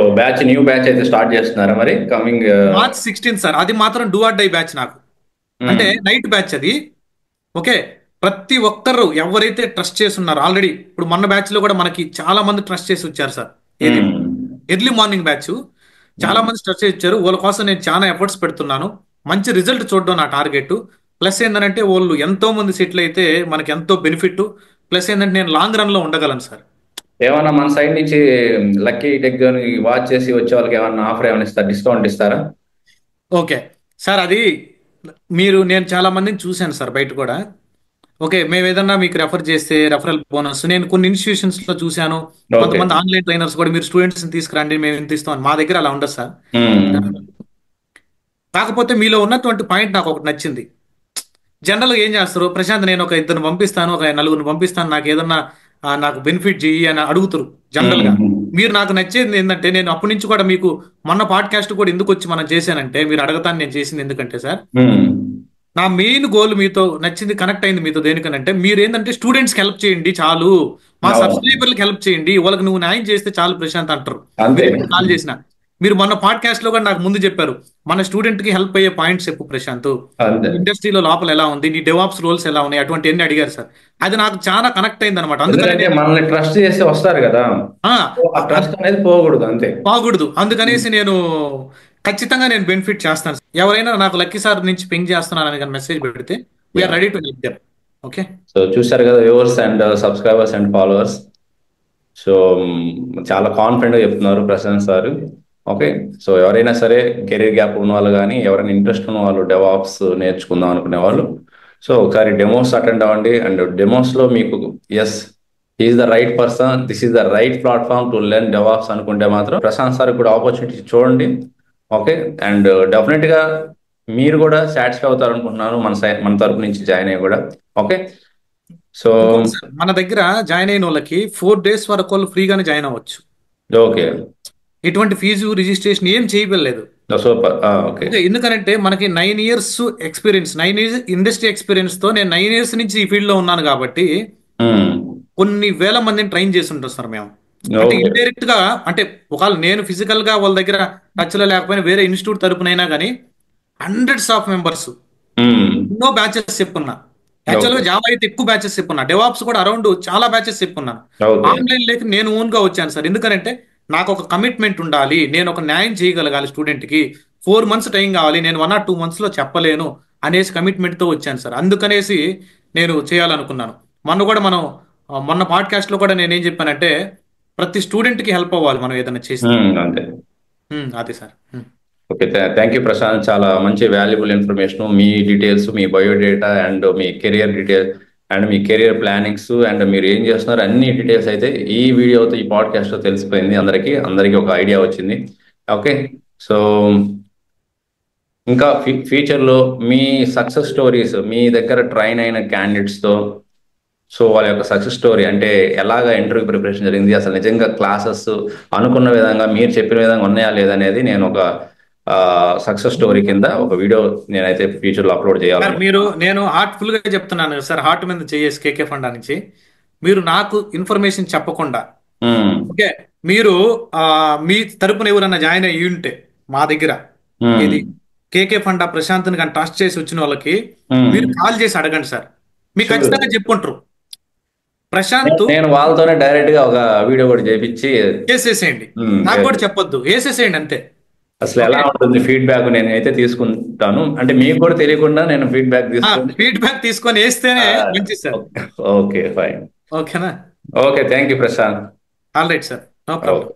S2: న్యూ బ్యాచ్ అయితే స్టార్ట్ చేస్తున్నారా మరి కమింగ్
S1: March 16 సార్. అది మాత్రం డూ ఆర్ డై బ్యాచ్ నాకు. అంటే నైట్ బ్యాచ్ అది. ఓకే, ప్రతి ఒక్కరు ఎవరైతే ట్రస్ట్ చేసి ఉన్నారో ఆల్రెడీ, ఇప్పుడు మొన్న బ్యాచ్ లో కూడా మనకి చాలా మంది ట్రస్ట్ చేసి వచ్చారు సార్. ఎర్లీ మార్నింగ్ బ్యాచ్ చాలా మంది ట్రస్ట్ చేసి వచ్చారు. వాళ్ళ కోసం నేను చాలా ఎఫర్ట్స్ పెడుతున్నాను. మంచి రిజల్ట్ చూడడం నా టార్గెట్. ప్లస్ ఏంటంటే వాళ్ళు ఎంతో మంది సెటిల్ అయితే మనకి ఎంతో బెనిఫిట్. ప్లస్ ఏంటంటే నేను లాంగ్ రన్ లో ఉండగలను సార్.
S2: ఏమన్నా మన సైడ్ నుంచి లక్కీ టెక్ జోన్ వాచ్ చేసి వచ్చే వాళ్ళకి ఏమన్నా ఆఫర్ ఏమైనా ఇస్తారా, డిస్కౌంట్ ఇస్తారా?
S1: ఓకే సార్, అది నేను చాలా మందిని చూశాను సార్ బయట కూడా. ఓకే, మేము ఏదన్నా మీకు రెఫర్ చేస్తే రెఫరల్ బోనస్ నేను కొన్ని ఇన్స్టిట్యూషన్స్ లో చూశాను. కొంతమంది ఆన్లైన్ ట్రైనర్స్ కూడా మీరు స్టూడెంట్స్ తీసుకురండి మేము ఇంత ఇస్తాం, మా దగ్గర అలా ఉండదు సార్. కాకపోతే మీలో ఉన్నటువంటి పాయింట్ నాకు ఒకటి నచ్చింది. జనరల్గా ఏం చేస్తారు, ప్రశాంత్ నేను ఒక 2 పంపిస్తాను, ఒక 4 పంపిస్తాను, నాకు ఏదన్నా నాకు బెనిఫిట్ చెయ్యి అని అడుగుతారు జనరల్ గా. మీరు నాకు నచ్చేది ఏంటంటే, నేను అప్పటి నుంచి కూడా మీకు మొన్న పాడ్కాస్ట్ కూడా ఎందుకు వచ్చి మనం చేశానంటే, మీరు అడగతాను నేను చేసింది ఎందుకంటే సార్, నా మెయిన్ గోల్ మీతో నచ్చింది, కనెక్ట్ అయింది మీతో దేనికనంటే, మీరు ఏంటంటే స్టూడెంట్స్కి హెల్ప్ చేయండి చాలు, మా సబ్స్క్రైబర్లకు హెల్ప్ చేయండి, వాళ్ళకి నువ్వు న్యాయం చేస్తే చాలు ప్రశాంత్ అంటారు. కాల్ చేసిన మీరు మొన్న పాడ్కాస్ట్ లో కూడా నాకు ముందు చెప్పారు, మన స్టూడెంట్ కి హెల్ప్ అయ్యే పాయింట్స్ చెప్పు ప్రశాంత్, ఇండస్ట్రీలో లోపల ఎలా ఉంది, నీ డెవాప్స్ రోల్స్ ఎలా ఉన్నాయి, అటువంటి అన్ని అడిగారు సార్. అది నాకు చాలా కనెక్ట్ అయింది అనమాట.
S2: అందుకని మనల్ని ట్రస్ట్ చేసి వస్తారు కదా, ట్రస్ట్ అనేది పోకూడదు, అంతే పోకూడదు.
S1: అందుకనేసి నేను ఖచ్చితంగా నేను బెనిఫిట్ చేస్తాను. ఎవరైనా నాకు లక్కీ సార్ నుంచి పింగ్ చేస్తున్నారని కానీ మెసేజ్ పెడితే we are ready to help them. Okay,
S2: so చూసారు కదా viewers and subscribers and followers. So చాలా కాన్ఫిడెంట్గా చెప్తున్నారు ప్రశాంత్ సార్. ఓకే, సో ఎవరైనా సరే కెరీర్ గ్యాప్ ఉన్న వాళ్ళు కానీ, ఎవరైనా ఇంట్రెస్ట్ ఉన్న వాళ్ళు డెవాప్స్ నేర్చుకుందాం అనుకునే వాళ్ళు, సో ఒకసారి డెమోస్ అటెండ్ అవ్వండి. అండ్ డెమోస్లో మీకు yes is the right person, this is the right platform to learn DevOps అనుకుంటే మాత్రం ప్రశాంత్ సార్ కూడా ఆపర్చునిటీ చూడండి. ఓకే, అండ్ డెఫినెట్గా మీరు కూడా సాటిస్ఫై అవుతారు అనుకుంటున్నాను మన తరపు నుంచి జాయిన్ అయ్యి కూడా. ఓకే, సో
S1: మన దగ్గర జాయిన్ అయిన వాళ్ళకి 4 days వరకు వాళ్ళు ఫ్రీగానే జాయిన్ అవ్వచ్చు.
S2: ఓకే, ఎటువంటి
S1: ఫీజు రిజిస్ట్రేషన్ ఏం చేయలేదు.
S2: సూపర్. ఓకే,
S1: ఎందుకంటే మనకి 9 years experience, 9 years industry experience తో నేను 9 years నుంచి ఈ ఫీల్డ్ లో ఉన్నాను కాబట్టి కొన్ని వేల మందిని ట్రైన్ చేసి ఉంటాం సార్ మేము. అంటే ఇండైరెక్ట్ గా, అంటే ఒకవేళ నేను ఫిజికల్ గా వాళ్ళ దగ్గర టచ్ లో లేకపోయినా వేరే ఇన్స్టిట్యూట్ తరపునైనా కానీ hundreds of members ఎన్నో బ్యాచెస్ చెప్పున్నా. యాక్చువల్గా జావా అయితే ఎక్కువ బ్యాచెస్ చెప్పున్నా, డెవాప్స్ కూడా అరౌండ్ చాలా బ్యాచెస్ చెప్పున్నాను. ఆన్లైన్ లేక నేను ఓన్ గా వచ్చాను సార్. ఎందుకంటే నాకు ఒక కమిట్మెంట్ ఉండాలి, నేను ఒక న్యాయం చేయగలగాలి స్టూడెంట్కి, 4 మంత్స్ టైం కావాలి, నేను 1 or 2 మంత్స్లో చెప్పలేను అనేసి కమిట్మెంట్తో వచ్చాను సార్. అందుకనేసి నేను చేయాలనుకున్నాను. మొన్న కూడా మనం మొన్న పాడ్కాస్ట్లో కూడా నేనేం చెప్పానంటే ప్రతి స్టూడెంట్కి హెల్ప్ అవ్వాలి మనం ఏదైనా చేస్తే.
S2: అంతే.
S1: అదే sir.
S2: Okay, thank you Prashant. చాలా మంచి వాల్యుబుల్ ఇన్ఫర్మేషన్, మీ డీటెయిల్స్, మీ బయోడేటా అండ్ మీ కెరియర్ డీటెయిల్స్ అండ్ మీ కెరియర్ ప్లానింగ్స్ అండ్ మీరు ఏం చేస్తున్నారు అన్ని డీటెయిల్స్ అయితే ఈ వీడియోతో ఈ పాడ్కాస్ట్లో తెలిసిపోయింది. అందరికీ ఒక ఐడియా వచ్చింది. ఓకే, సో ఇంకా ఫ్యూచర్లో మీ సక్సెస్ స్టోరీస్, మీ దగ్గర ట్రైన్ అయిన క్యాండిడేట్స్తో, సో వాళ్ళ యొక్క సక్సెస్ స్టోరీ అంటే ఎలాగ ఇంటర్వ్యూ ప్రిపరేషన్ జరిగింది, అసలు నిజంగా క్లాసెస్ అనుకున్న విధంగా మీరు చెప్పిన విధంగా ఉన్నాయా లేదనేది నేను ఒక సక్సెస్ స్టోరీ కింద ఒక వీడియో నేనైతే ఫ్యూచర్లో అప్లోడ్ చేయాలి.
S1: నేను హార్ట్ఫుల్ గా చెప్తున్నాను సార్, హార్ట్ మీద చేయేసి కేకే ఫండా నుంచి మీరు నాకు ఇన్ఫర్మేషన్ చెప్పకుండా, ఓకే, మీరు మీ తరపున ఎవరన్నా జాయిన్ అయ్యి ఉంటే మా దగ్గర ఇది కేకే ఫండా ప్రశాంత్ని కానీ ట్రస్ట్ చేసి వచ్చిన వాళ్ళకి మీరు కాల్ చేసి అడగండి సార్, మీకు ఖచ్చితంగా చెప్పుకుంటారు. ప్రశాంత్
S2: నేను వాళ్ళతోనే డైరెక్ట్ గా ఒక వీడియో కూడా చేపించి
S1: వేసేసేయండి, నాకు కూడా చెప్పొద్దు, వేసేసేయండి అంతే.
S2: అసలు ఎలా ఉంటుంది ఫీడ్బ్యాక్ నేనైతే తీసుకుంటాను, అంటే మీకు కూడా తెలియకుండా నేను
S1: ఫీడ్బ్యాక్ తీసుకొని వేస్తేనే మంచిది సార్.
S2: Okay, fine.
S1: ఓకేనా?
S2: Okay, thank you Prashant.
S1: All right sir, no problem.